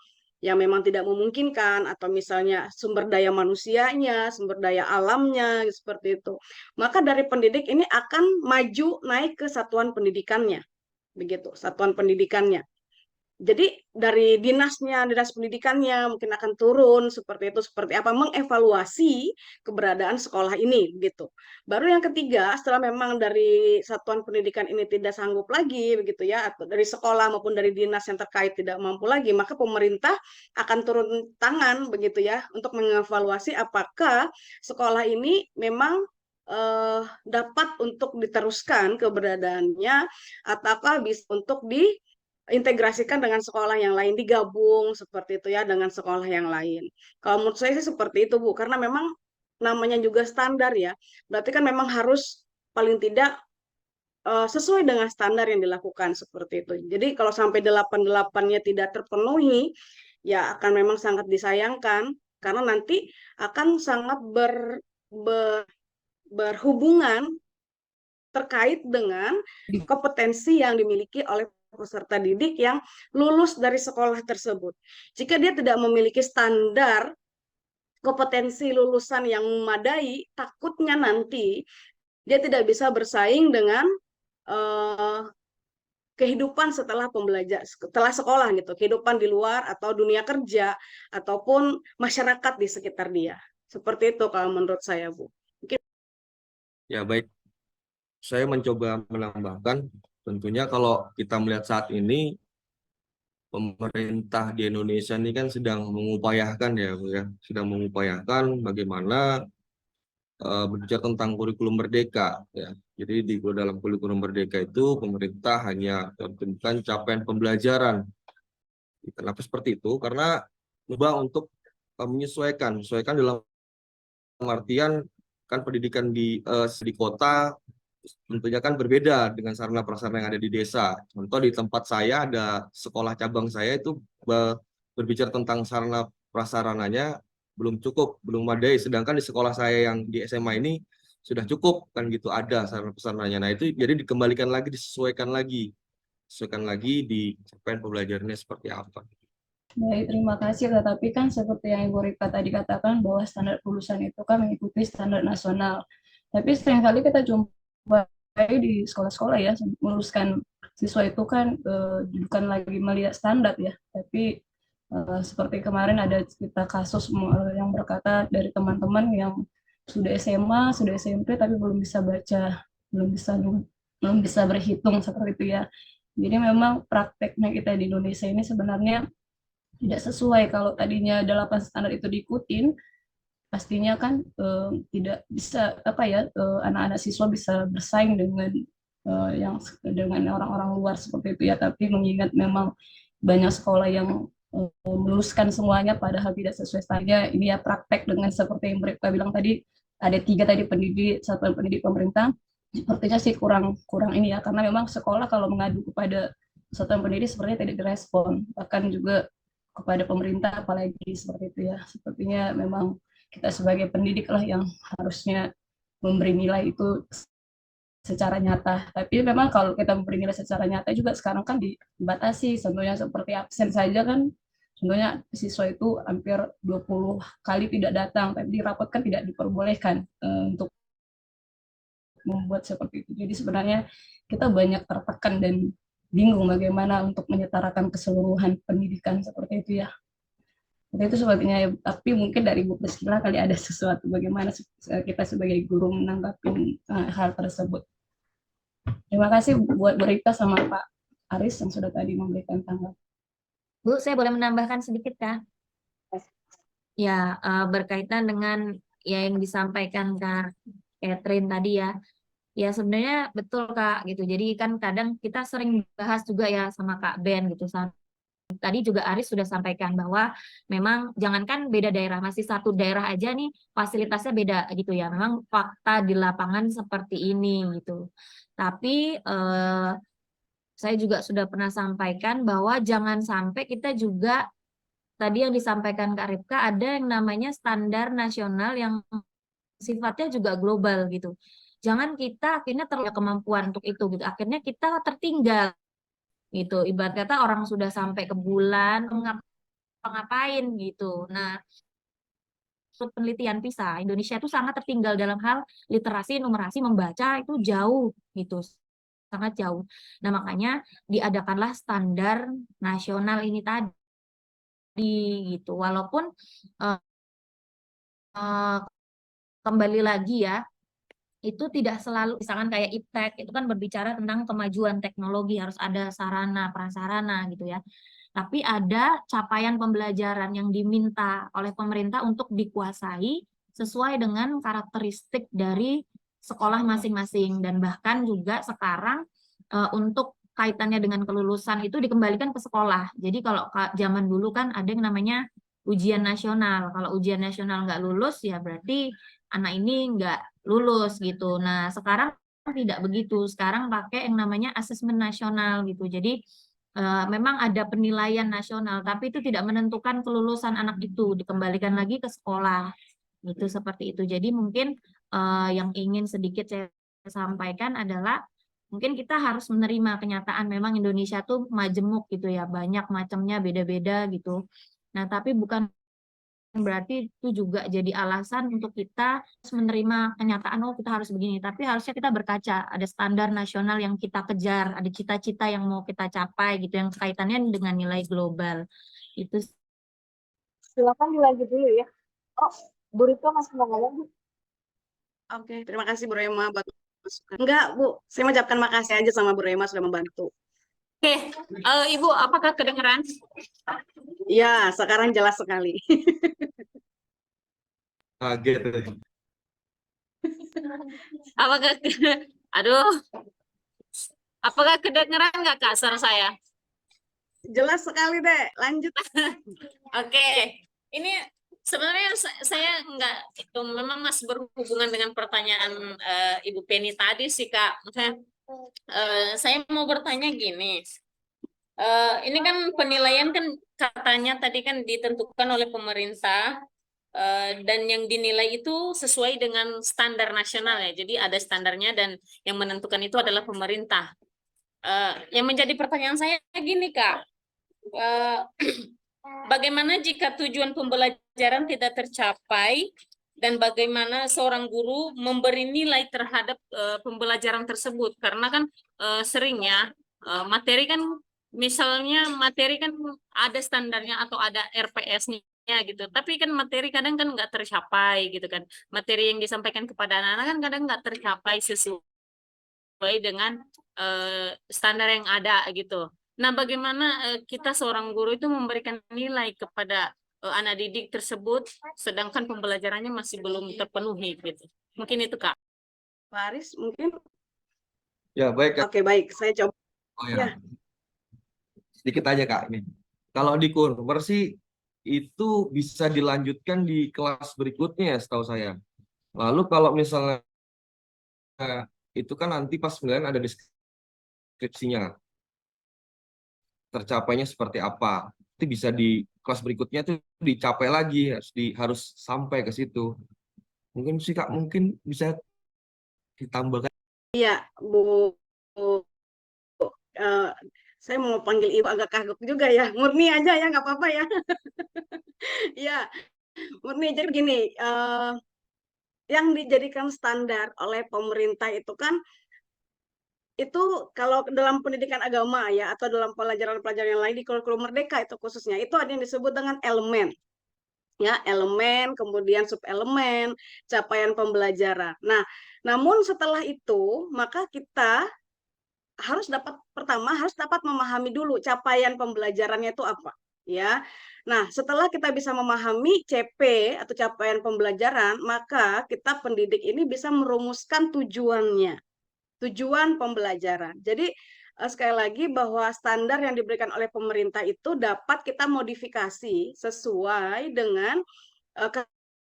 yang memang tidak memungkinkan, atau misalnya sumber daya manusianya, sumber daya alamnya seperti itu, maka dari pendidik ini akan maju naik ke satuan pendidikannya, begitu, satuan pendidikannya. Jadi dari dinas pendidikannya mungkin akan turun seperti itu, seperti apa, mengevaluasi keberadaan sekolah ini gitu. Baru yang ketiga, setelah memang dari satuan pendidikan ini tidak sanggup lagi begitu ya, atau dari sekolah maupun dari dinas yang terkait tidak mampu lagi, maka pemerintah akan turun tangan begitu ya untuk mengevaluasi apakah sekolah ini memang dapat untuk diteruskan keberadaannya, ataukah bisa untuk integrasikan dengan sekolah yang lain, digabung seperti itu ya dengan sekolah yang lain. Kalau menurut saya sih seperti itu, Bu, karena memang namanya juga standar ya, berarti kan memang harus paling tidak sesuai dengan standar yang dilakukan seperti itu. Jadi kalau sampai 8-8-nya tidak terpenuhi, ya akan memang sangat disayangkan, karena nanti akan sangat berhubungan terkait dengan kompetensi yang dimiliki oleh peserta didik yang lulus dari sekolah tersebut. Jika dia tidak memiliki standar kompetensi lulusan yang memadai, takutnya nanti dia tidak bisa bersaing dengan kehidupan setelah setelah sekolah gitu, kehidupan di luar atau dunia kerja ataupun masyarakat di sekitar dia. Seperti itu kalau menurut saya, Bu. Ya, baik. Saya mencoba menambahkan, tentunya kalau kita melihat saat ini, pemerintah di Indonesia ini kan sedang mengupayakan ya, Bu, ya, sedang mengupayakan bagaimana berbicara tentang kurikulum merdeka ya. Jadi di dalam kurikulum merdeka itu pemerintah hanya tentukan capaian pembelajaran. Kenapa seperti itu? Karena coba untuk menyesuaikan dalam artian kan pendidikan di kota tentunya kan berbeda dengan sarana prasarana yang ada di desa. Contoh di tempat saya ada sekolah cabang saya itu berbicara tentang sarana prasarananya belum cukup, belum memadai. Sedangkan di sekolah saya yang di SMA ini sudah cukup kan gitu, ada sarana prasarananya. Nah itu jadi dikembalikan lagi, disesuaikan lagi di capaian pembelajarannya seperti apa. Baik, terima kasih. Tetapi kan seperti yang Ibu Rika tadi katakan bahwa standar lulusan itu kan mengikuti standar nasional. Tapi seringkali kita jumpai di sekolah-sekolah ya, meluluskan siswa itu kan bukan lagi melihat standar ya, tapi seperti kemarin ada cerita kasus yang berkata dari teman-teman yang sudah SMA, sudah SMP, tapi belum bisa baca, belum bisa berhitung seperti itu ya. Jadi memang prakteknya kita di Indonesia ini sebenarnya tidak sesuai. Kalau tadinya 8 standar itu diikutin, pastinya kan tidak bisa anak-anak siswa bisa bersaing dengan orang-orang luar seperti itu ya. Tapi mengingat memang banyak sekolah yang meluluskan semuanya padahal tidak sesuai standarnya, ini ya praktek dengan seperti yang mereka bilang tadi, ada 3 tadi satuan pendidik pemerintah, sepertinya sih kurang ini ya, karena memang sekolah kalau mengadu kepada satuan pendidik sepertinya tidak direspon, bahkan juga kepada pemerintah apalagi seperti itu ya. Sepertinya memang kita sebagai pendidik lah yang harusnya memberi nilai itu secara nyata. Tapi memang kalau kita memberi nilai secara nyata juga sekarang kan dibatasi. Contohnya seperti absen saja kan, contohnya siswa itu hampir 20 kali tidak datang, tapi di rapot kan tidak diperbolehkan untuk membuat seperti itu. Jadi sebenarnya kita banyak tertekan dan bingung bagaimana untuk menyetarakan keseluruhan pendidikan seperti itu ya. Itu sebabnya, tapi mungkin dari Bu Priscilla kali ada sesuatu bagaimana kita sebagai guru menanggapi hal tersebut. Terima kasih buat Bu Rika sama Pak Aris yang sudah tadi memberikan tanggapan. Bu, saya boleh menambahkan sedikit Kak? Ya, berkaitan dengan ya yang disampaikan Kak Catherine tadi ya. Ya sebenarnya betul Kak gitu. Jadi kan kadang kita sering bahas juga ya sama Kak Ben gitu. Tadi juga Aris sudah sampaikan bahwa memang jangankan beda daerah, masih satu daerah aja nih fasilitasnya beda gitu ya. Memang fakta di lapangan seperti ini gitu. Tapi saya juga sudah pernah sampaikan bahwa jangan sampai kita juga tadi yang disampaikan Kak Ripka ada yang namanya standar nasional yang sifatnya juga global gitu. Jangan kita akhirnya terlalu kemampuan untuk itu gitu. Akhirnya kita tertinggal gitu. Ibarat kata orang sudah sampai ke bulan ngapain gitu. Nah, menurut penelitian PISA, Indonesia itu sangat tertinggal dalam hal literasi, numerasi, membaca itu jauh gitu. Sangat jauh. Nah, makanya diadakanlah standar nasional ini tadi gitu. Walaupun kembali lagi ya, itu tidak selalu, misalkan kayak IPTEK, itu kan berbicara tentang kemajuan teknologi, harus ada sarana, prasarana gitu ya. Tapi ada capaian pembelajaran yang diminta oleh pemerintah untuk dikuasai sesuai dengan karakteristik dari sekolah masing-masing. Dan bahkan juga sekarang untuk kaitannya dengan kelulusan itu dikembalikan ke sekolah. Jadi kalau zaman dulu kan ada yang namanya ujian nasional. Kalau ujian nasional nggak lulus ya berarti anak ini nggak lulus gitu. Nah sekarang tidak begitu. Sekarang pakai yang namanya asesmen nasional gitu. Jadi memang ada penilaian nasional, tapi itu tidak menentukan kelulusan anak itu. Dikembalikan lagi ke sekolah. Gitu seperti itu. Jadi mungkin yang ingin sedikit saya sampaikan adalah mungkin kita harus menerima kenyataan memang Indonesia tuh majemuk gitu ya. Banyak macamnya, beda-beda gitu. Nah tapi bukan berarti itu juga jadi alasan untuk kita menerima kenyataan, oh kita harus begini. Tapi harusnya kita berkaca, ada standar nasional yang kita kejar, ada cita-cita yang mau kita capai gitu, yang kaitannya dengan nilai global. Itu Silakan dilanjut dulu ya. Oh, Bu Rito masih mau ngomong, Bu? Oke, terima kasih Bu Rema buat masukan. Enggak, Bu. Saya mengucapkan makasih aja sama Bu Rema sudah membantu. Oke, Ibu, apakah kedengeran? Ya, sekarang jelas sekali. Kaget. Apakah, aduh, apakah kedengeran nggak Kak suara saya? Jelas sekali deh. Lanjut. Oke, ini sebenarnya saya nggak itu memang masih berhubungan dengan pertanyaan Ibu Penny tadi sih Kak. Maksudnya, saya mau bertanya gini. Ini kan penilaian kan katanya tadi kan ditentukan oleh pemerintah dan yang dinilai itu sesuai dengan standar nasional ya. Jadi ada standarnya dan yang menentukan itu adalah pemerintah. Yang menjadi pertanyaan saya gini Kak, bagaimana jika tujuan pembelajaran tidak tercapai dan bagaimana seorang guru memberi nilai terhadap pembelajaran tersebut? Karena kan seringnya materi kan misalnya materi kan ada standarnya atau ada RPS-nya gitu, tapi kan materi kadang kan nggak tercapai gitu kan. Materi yang disampaikan kepada anak-anak kan kadang nggak tercapai sesuai dengan standar yang ada gitu. Nah, bagaimana kita seorang guru itu memberikan nilai kepada anak didik tersebut, sedangkan pembelajarannya masih belum terpenuhi gitu. Mungkin itu Kak. Pak Aris, mungkin? Ya, baik. Oke, baik. Saya coba. Oh Ya. ya. Sedikit aja Kak ini. Kalau di konversi itu bisa dilanjutkan di kelas berikutnya ya setahu saya. Lalu kalau misalnya itu kan nanti pas penilaian ada deskripsinya. Tercapainya seperti apa. Itu bisa di kelas berikutnya tuh dicapai lagi, harus sampai ke situ. Mungkin sih Kak, mungkin bisa ditambahkan. Iya, Bu. Eh, saya mau panggil Ibu agak kagok juga ya. Murni aja ya, nggak apa-apa ya. Ya, Murni. Jadi begini, yang dijadikan standar oleh pemerintah itu kan, itu kalau dalam pendidikan agama ya, atau dalam pelajaran-pelajaran yang lain di kurikulum Merdeka itu khususnya, itu ada yang disebut dengan elemen. Ya, elemen, kemudian subelemen, capaian pembelajaran. Nah, namun setelah itu, maka kita pertama harus dapat memahami dulu capaian pembelajarannya itu apa, ya. Nah, setelah kita bisa memahami CP atau capaian pembelajaran, maka kita pendidik ini bisa merumuskan tujuannya, tujuan pembelajaran. Jadi sekali lagi bahwa standar yang diberikan oleh pemerintah itu dapat kita modifikasi sesuai dengan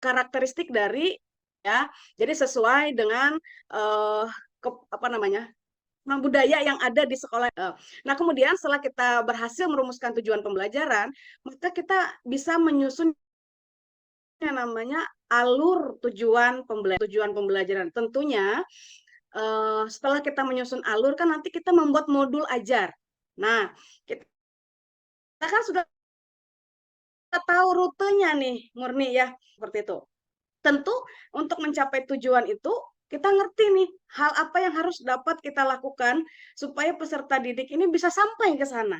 karakteristik dari, ya. Jadi sesuai dengan budaya yang ada di sekolah. Nah, kemudian setelah kita berhasil merumuskan tujuan pembelajaran, maka kita bisa menyusun yang namanya alur tujuan pembelajaran. Tentunya setelah kita menyusun alur kan nanti kita membuat modul ajar. Nah, kita kan sudah tahu rutenya nih, Murni ya, seperti itu. Tentu untuk mencapai tujuan itu kita ngerti nih hal apa yang harus dapat kita lakukan supaya peserta didik ini bisa sampai ke sana.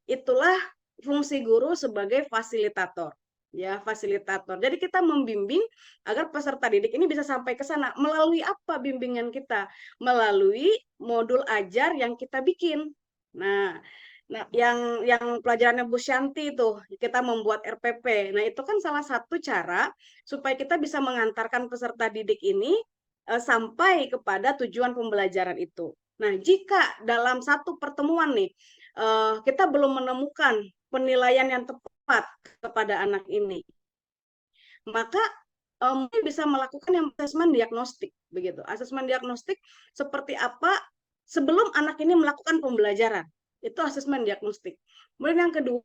Itulah fungsi guru sebagai fasilitator. Ya, fasilitator. Jadi kita membimbing agar peserta didik ini bisa sampai ke sana. Melalui apa bimbingan kita? Melalui modul ajar yang kita bikin. Nah, yang pelajarannya Bu Shanti itu, kita membuat RPP. Nah, itu kan salah satu cara supaya kita bisa mengantarkan peserta didik ini sampai kepada tujuan pembelajaran itu. Nah, jika dalam satu pertemuan nih, kita belum menemukan penilaian yang tepat kepada anak ini, maka mungkin bisa melakukan yang asesmen diagnostik, begitu. Asesmen diagnostik seperti apa sebelum anak ini melakukan pembelajaran. Itu asesmen diagnostik. Kemudian yang kedua,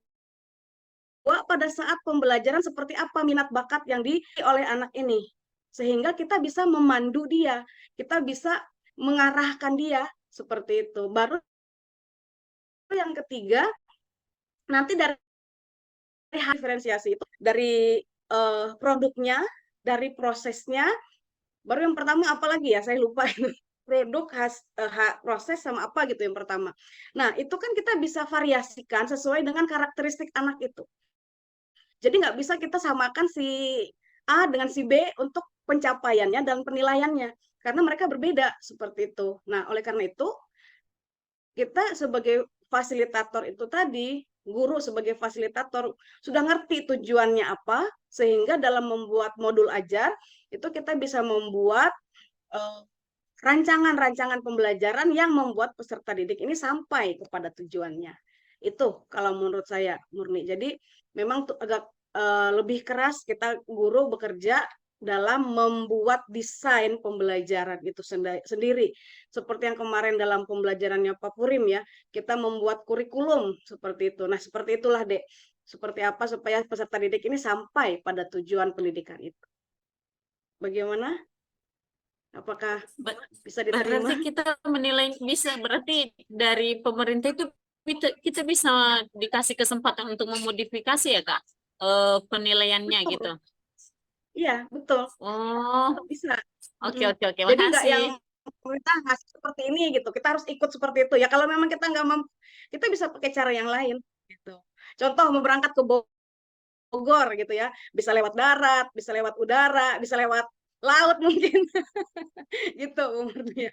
pada saat pembelajaran seperti apa minat bakat yang oleh anak ini. Sehingga kita bisa memandu dia, kita bisa mengarahkan dia, seperti itu. Baru yang ketiga, nanti dari diferensiasi itu, dari produknya, dari prosesnya, baru yang pertama apa lagi ya, saya lupa produk, proses sama apa gitu yang pertama. Nah, itu kan kita bisa variasikan sesuai dengan karakteristik anak itu. Jadi nggak bisa kita samakan si A dengan si B untuk pencapaiannya dan penilaiannya, karena mereka berbeda seperti itu. Nah, oleh karena itu, kita sebagai fasilitator itu tadi, guru sebagai fasilitator sudah ngerti tujuannya apa, sehingga dalam membuat modul ajar, itu kita bisa membuat rancangan-rancangan pembelajaran yang membuat peserta didik ini sampai kepada tujuannya. Itu kalau menurut saya, Murni. Jadi memang agak lebih keras kita guru bekerja dalam membuat desain pembelajaran itu sendiri. Seperti yang kemarin dalam pembelajarannya Pak Purim ya, kita membuat kurikulum seperti itu. Nah, seperti itulah, Dek. Seperti apa supaya peserta didik ini sampai pada tujuan pendidikan itu. Bagaimana? Apakah Ber- bisa diterima? Berarti kita menilai bisa, berarti dari pemerintah itu kita bisa dikasih kesempatan untuk memodifikasi ya Kak, penilaiannya Betul. gitu. Iya, betul. Oh, Bisa. oke Mm. oke oke, Jadi nggak makasih. yang pemerintah ngasih seperti ini gitu. Kita harus ikut seperti itu. Ya kalau memang kita nggak mampu, kita bisa pakai cara yang lain gitu. Contoh mau berangkat ke Bogor gitu ya, bisa lewat darat, bisa lewat udara, bisa lewat laut mungkin. Gitu umurnya.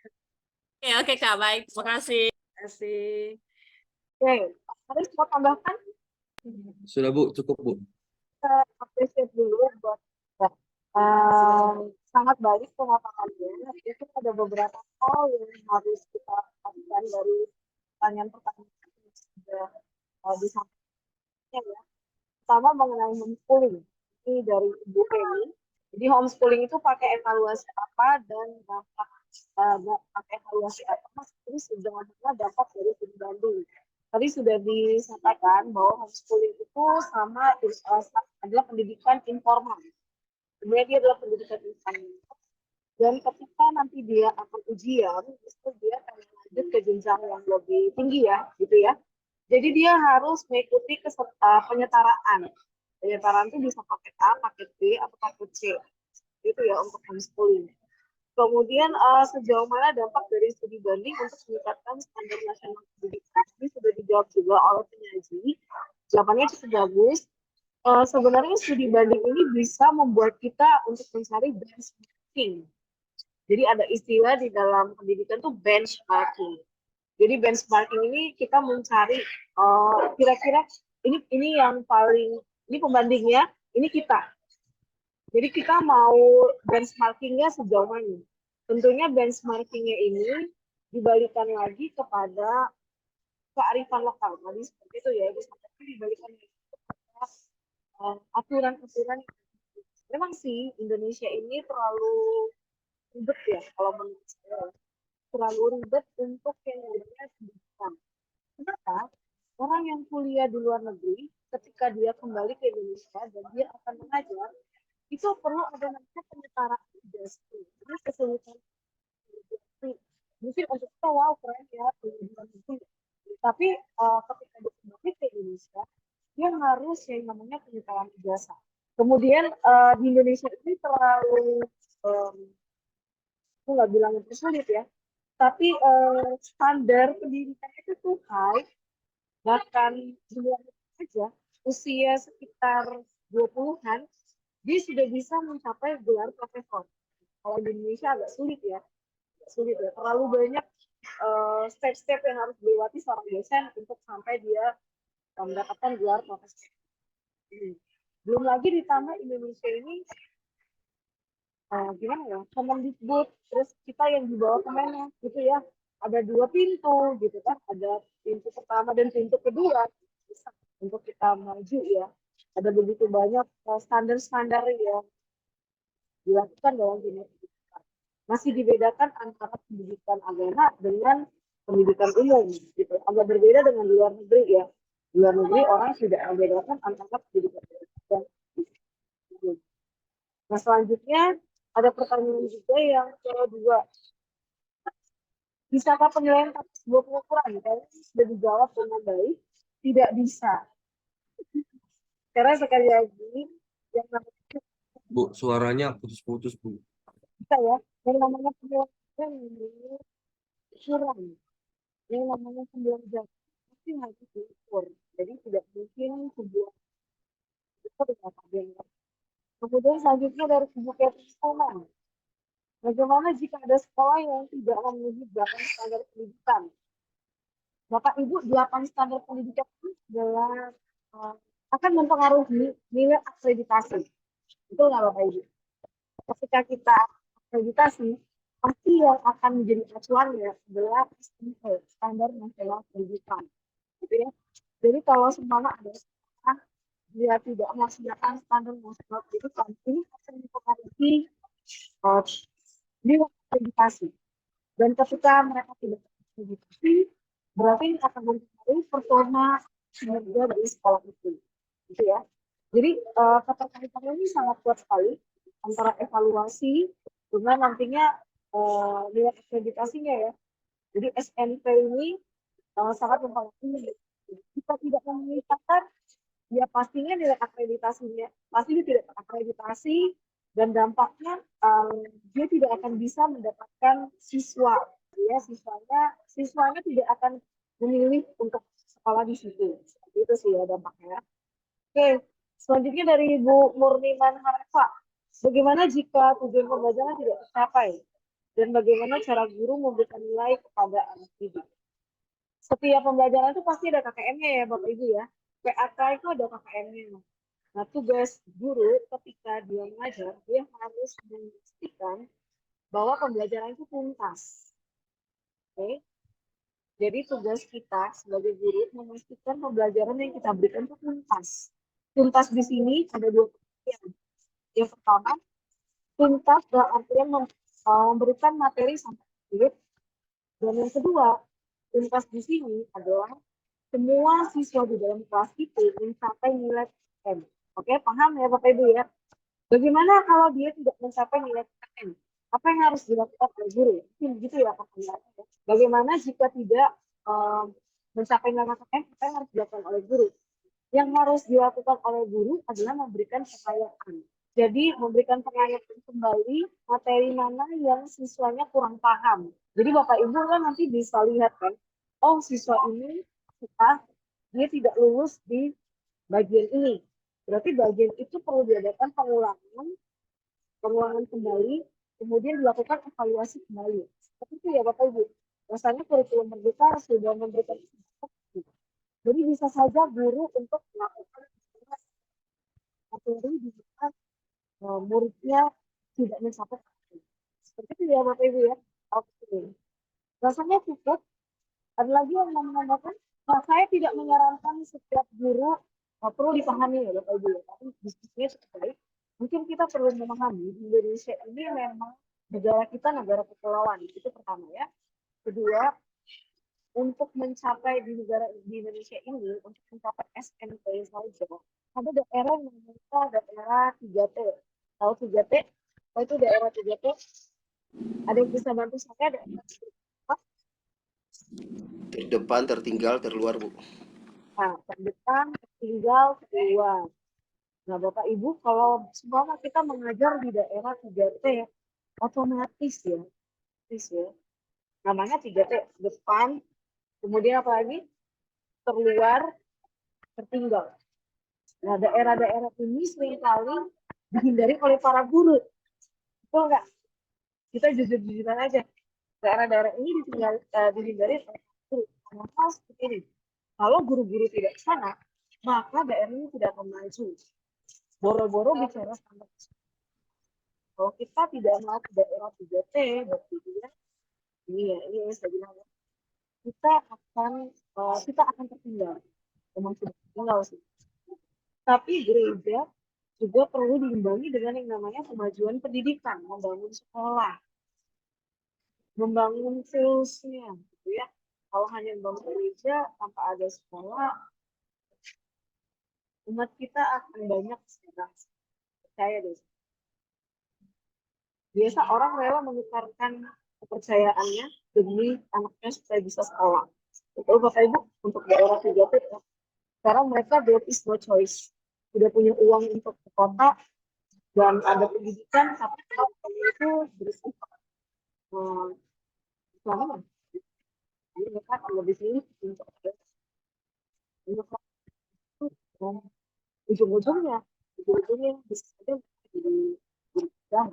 Oke Kak, baik, makasih. Terima kasih. Oke, Pak Haris mau tambahkan? Sudah Bu, cukup Bu. Kita appreciate dulu buat sangat baik pemaparannya. Itu ada beberapa hal yang harus kita lakukan dari pertanyaan-pertanyaan yang sudah disampaikan ya. Pertama mengenai homeschooling. Ini dari Ibu Penny. Jadi homeschooling itu pakai evaluasi apa dan dampak pakai evaluasi apa? Ini sudah ada dampak dari studi banding. Tadi sudah disampaikan bahwa homeschooling itu sama adalah pendidikan informal. Sebenarnya dia adalah pendidikan informal. Dan ketika nanti dia akan ujian, itu dia akan lanjut ke jenjang yang lebih tinggi ya, gitu ya. Jadi dia harus mengikuti penyetaraan. Penyetaraan itu bisa paket A, paket B, atau paket C. Itu ya untuk homeschooling. Kemudian sejauh mana dampak dari studi banding untuk meningkatkan standar nasional pendidikan? Ini sudah dijawab juga oleh penyaji. Jawabannya cukup bagus. Sebenarnya studi banding ini bisa membuat kita untuk mencari benchmarking. Jadi ada istilah di dalam pendidikan tuh benchmarking. Jadi benchmarking ini kita mencari kira-kira ini yang paling, ini pembandingnya, ini kita. Jadi kita mau benchmarkingnya sejauh mana? Tentunya benchmarkingnya ini dibalikan lagi kepada kearifan lokal. Tadi seperti itu ya, dibalikan lagi kepada aturan-aturan. Memang sih Indonesia ini terlalu ribet ya, kalau menurut saya. Terlalu ribet untuk yang namanya pendidikan. Kenapa? Orang yang kuliah di luar negeri, ketika dia kembali ke Indonesia dan dia akan mengajar, itu perlu ada namanya penyetaraan industri. Ini kesulitan. Mungkin untuk kita wow keren ya pendidikan itu. Tapi ketika dia kembali ke Indonesia, dia harus yang namanya penyetaraan ijazah. Kemudian di Indonesia ini terlalu aku nggak bilang itu sulit ya, tapi standar pendidikan itu tuh high, bahkan di luar negeri aja usia sekitar 20-an dia sudah bisa mencapai gelar profesor. Kalau di Indonesia agak sulit ya, terlalu banyak step-step yang harus dilewati seorang dosen untuk sampai dia mendapatkan gelar profesor. Belum lagi ditambah Indonesia ini gimana ya, Kemendikbud, terus kita yang dibawa Kemenang gitu ya, ada 2 pintu gitu kan, ada pintu pertama dan pintu kedua untuk kita maju ya. Ada begitu banyak standar-standar yang dilakukan dalam dunia pendidikan. Masih dibedakan antara pendidikan agama dengan pendidikan umum gitu. Agak berbeda dengan di luar negeri ya. Di luar negeri orang sudah membedakan antara pendidikan dan umum. Nah selanjutnya ada pertanyaan juga yang kedua. Bisakah penilaian atas sebuah pengukuran? Kayaknya sudah dijawab dengan baik. Tidak bisa. Karena sekali lagi yang namanya Bu, suaranya putus-putus, Bu. Bisa ya, yang namanya penilaian ini curang, yang namanya pembelajaran pasti harus diukur. Jadi tidak mungkin sebuah itu dengan adanya. Kemudian selanjutnya dari segi keterisian. Bagaimana jika ada sekolah yang tidak memenuhi 8 standar pendidikan? Bapak Ibu, 8 standar pendidikan itu adalah akan mempengaruhi nilai akreditasi. Betul nggak Bapak Ibu? Ketika kita akreditasi, pasti yang akan menjadi acuannya adalah SMP, standar nasional pendidikan. Gitu ya. Jadi kalau seumpama ada sekolah dia tidak melaksanakan standar nasional pendidikan, ini akan mempengaruhi nilai akreditasi. Dan ketika mereka tidak akreditasi, berarti ini akan mempengaruhi performa kinerja dari sekolah itu. Gitu ya. Jadi keterkaitannya ini sangat kuat sekali antara evaluasi dengan nantinya nilai akreditasinya ya. Jadi SNP ini sangat mempengaruhi. Jika tidak memenuhi standar, ya pastinya nilai akreditasinya pasti dia tidak terakreditasi dan dampaknya dia tidak akan bisa mendapatkan siswa. Ya, siswanya tidak akan memilih untuk sekolah di situ. Seperti itu sih ya dampaknya. Oke, selanjutnya dari Bu Murni Manhareva. Bagaimana jika tujuan pembelajaran tidak tercapai? Dan bagaimana cara guru memberikan nilai kepada anak didik? Setiap pembelajaran itu pasti ada KKM-nya ya Bapak Ibu ya. PAK itu ada KKM-nya. Nah, tugas guru ketika dia mengajar, dia harus memastikan bahwa pembelajaran itu tuntas. Oke? Jadi tugas kita sebagai guru memastikan pembelajaran yang kita berikan itu tuntas. Tuntas di sini ada dua pengertian. Yang pertama, tuntas dalam artian memberikan materi sampai akhir. Dan yang kedua, tuntas di sini adalah semua siswa di dalam kelas itu mencapai nilai KKM. Oke, paham ya Bapak Ibu ya? Bagaimana kalau dia tidak mencapai nilai KKM? Apa yang harus dilakukan oleh guru? Mungkin begitu ya pertanyaannya. Bagaimana jika tidak mencapai nilai KKM? Apa yang harus dilakukan oleh guru? Yang harus dilakukan oleh guru adalah memberikan pengayaan. Jadi memberikan pengayaan kembali materi mana yang siswanya kurang paham. Jadi Bapak Ibu kan nanti bisa lihat kan, oh siswa ini dia tidak lulus di bagian ini. Berarti bagian itu perlu diadakan pengulangan kembali, kemudian dilakukan evaluasi kembali. Seperti itu ya Bapak Ibu. Rasanya kurikulum Merdeka sudah memberikan. Jadi bisa saja guru untuk melakukan materi di mana muridnya tidak mencapai. Seperti itu ya Bapak Ibu ya. Oke. Rasanya cukup. Ada lagi yang mau menambahkan? Nah, saya tidak menyarankan setiap guru perlu dipahami ya Bapak Ibu ya. Tapi diskusinya cukup baik. Mungkin kita perlu memahami di Indonesia ini memang negara kita negara kepulauan. Itu pertama ya. Kedua, untuk mencapai di Indonesia ini, untuk mencapai SNP saja, ada daerah yang namanya daerah 3T. Tahu 3T? Oh, itu daerah 3T. Ada yang bisa bantu saya? Terdepan, tertinggal, terluar, Bu. Nah, terdepan, tertinggal, terluar. Nah, Bapak Ibu, kalau semua kita mengajar di daerah 3T, otomatis ya. Namanya 3T, depan, kemudian apa lagi? Terluar, tertinggal. Nah, daerah-daerah ini seringkali dihindari oleh para guru. Betul nggak? Kita jujur-jujuran aja. Daerah-daerah ini dihindari oleh guru. Kenapa seperti ini? Kalau guru-guru tidak ke sana, maka daerah ini tidak akan maju. Boro-boro bicara standar. Kalau kita tidak mau ke daerah 3T, berarti ini yang saya bilang. Kita akan tertinggal. Memang sudah tertinggal sih. Tapi gereja juga perlu diimbangi dengan yang namanya kemajuan pendidikan, membangun sekolah, membangun filusnya, gitu ya. Kalau hanya membangun gereja tanpa ada sekolah, umat kita akan banyak sekarang. Percaya deh. Biasa orang rela menukarkan kepercayaannya demi anaknya supaya bisa sekolah. Betul Bapak Ibu, untuk daerah 3T ya. Sekarang mereka there is no choice. Sudah punya uang untuk ke kota, dan ada pendidikan tapi kalau itu bersifat selama ini kan kalau di sini untuk itu ujung-ujungnya bisa saja jadi bidang.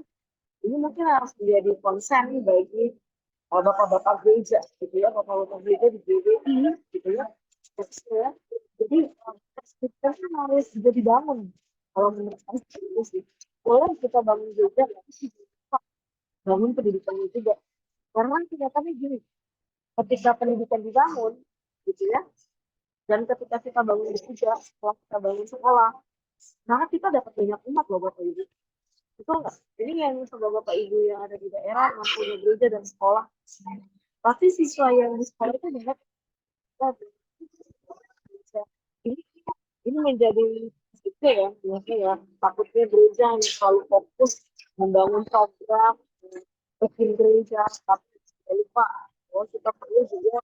Ini mungkin harus menjadi konsen bagi bapak-bapak gereja gitu ya, bapak-bapak gereja di GBI gitu ya. Jadi kita kan harus juga dibangun. Kalau menurut saya itu sih, boleh kita bangun gereja, tapi kita bangun pendidikannya juga. Karena kenyataannya gini, ketika pendidikan dibangun gitu ya, dan ketika kita bangun gereja, setelah kita bangun sekolah, maka kita dapat banyak umat loh Bapak Ibu. Betul nggak? Ini yang Bapak Ibu yang ada di daerah yang punya gereja dan sekolah. Pasti siswa yang di sekolah itu banyak. Ini ini menjadi itu ya, biasanya ya. Takutnya gereja yang selalu fokus membangun program, bikin gereja, tapi tidak lupa bahwa kita perlu juga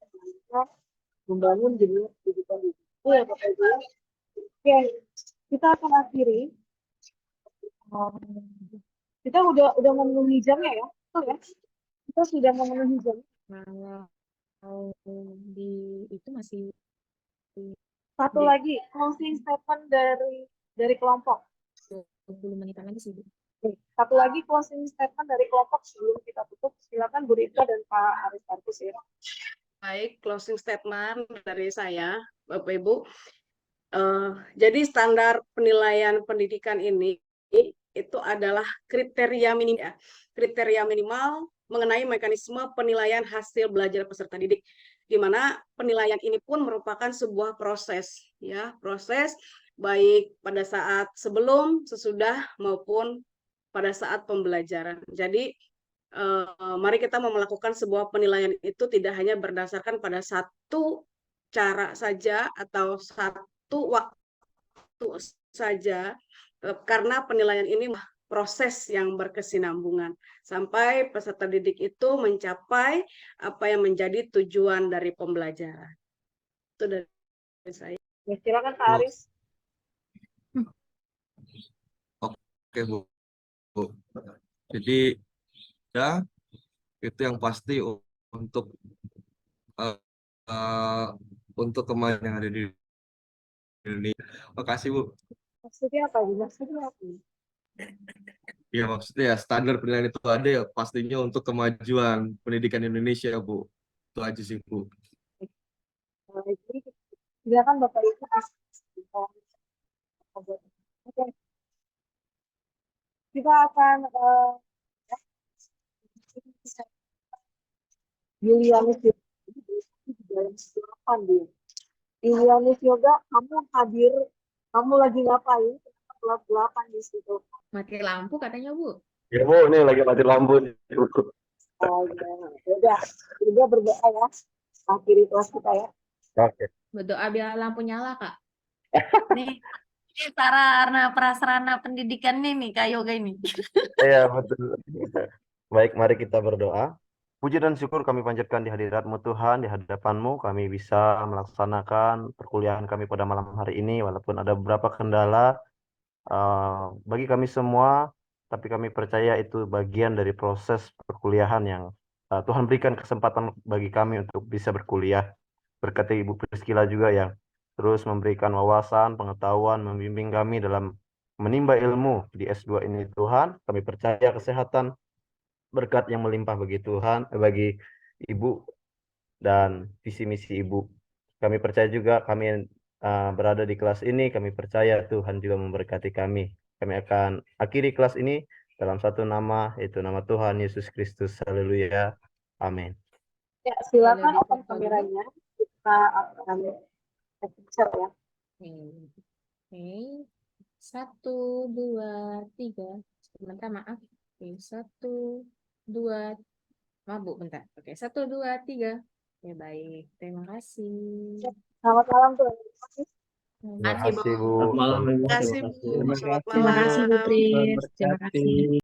membangun dunia pendidikan itu ya Bapak Ibu. Oke, kita akan akhiri. Kita udah memenuhi jamnya ya, betul ya? Kita sudah memenuhi jam. Kalau di itu masih Satu lagi closing statement dari kelompok. 20 menitan lagi sih, Bu. Oke, satu lagi closing statement dari kelompok sebelum kita tutup. Silakan Bu Rita dan Pak Aristarkus ya. Baik, closing statement dari saya, Bapak Ibu. Jadi standar penilaian pendidikan ini itu adalah kriteria minimal, mengenai mekanisme penilaian hasil belajar peserta didik, di mana penilaian ini pun merupakan sebuah proses, ya, proses baik pada saat sebelum, sesudah maupun pada saat pembelajaran. Jadi mari kita melakukan sebuah penilaian itu tidak hanya berdasarkan pada satu cara saja atau satu waktu saja, karena penilaian ini proses yang berkesinambungan sampai peserta didik itu mencapai apa yang menjadi tujuan dari pembelajaran. Itu dari saya. Ya, silakan Pak Aris. Oke, Bu. Jadi ya itu yang pasti untuk kemajuan yang ada di Indonesia. Makasih, Bu. Maksudnya apa? Maksudnya apa? Ya maksudnya ya standar penilaian itu ada ya pastinya untuk kemajuan pendidikan Indonesia, Bu. Itu aja sih, Bu. Jadi silakan Bapak Ibu. Oke. Kita akan Julianus Julianus Yoga, kamu hadir, kamu lagi ngapain? Gelap-gelapan di situ. Mati lampu katanya, Bu. Ya Bu, ini lagi mati lampu. Oh ya, udah berdoa ya. Akhiri kelas kita ya. Oke. Berdoa biar lampu nyala, Kak. Nih, ini sarana prasarana pendidikan nih Kak Yoga ini. Iya, betul. Baik, mari kita berdoa. Puji dan syukur kami panjatkan di hadirat-Mu Tuhan, di hadapan-Mu kami bisa melaksanakan perkuliahan kami pada malam hari ini, walaupun ada beberapa kendala bagi kami semua, tapi kami percaya itu bagian dari proses perkuliahan yang Tuhan berikan kesempatan bagi kami untuk bisa berkuliah. Berkati Ibu Priscilla juga yang terus memberikan wawasan, pengetahuan, membimbing kami dalam menimba ilmu di S2 ini Tuhan. Kami percaya kesehatan, berkat yang melimpah bagi Tuhan, bagi Ibu dan visi misi Ibu. Kami percaya juga kami berada di kelas ini, kami percaya Tuhan juga memberkati kami. Kami akan akhiri kelas ini dalam satu nama, yaitu nama Tuhan Yesus Kristus. Haleluya. Amin. Ya, silakan open kameranya. Kita akan capture ya. Oke. 1, 2, 3. Sebentar, maaf. Oke, 1, 2. Maaf, Bu, bentar. Oke, 1, 2, 3. Ya, baik. Terima kasih. Selamat malam Tuhan. Terima kasih Bu. Selamat malam, Bu. Terima kasih, Bu. Selamat Terima kasih, Bu malam. Pris. Terima kasih.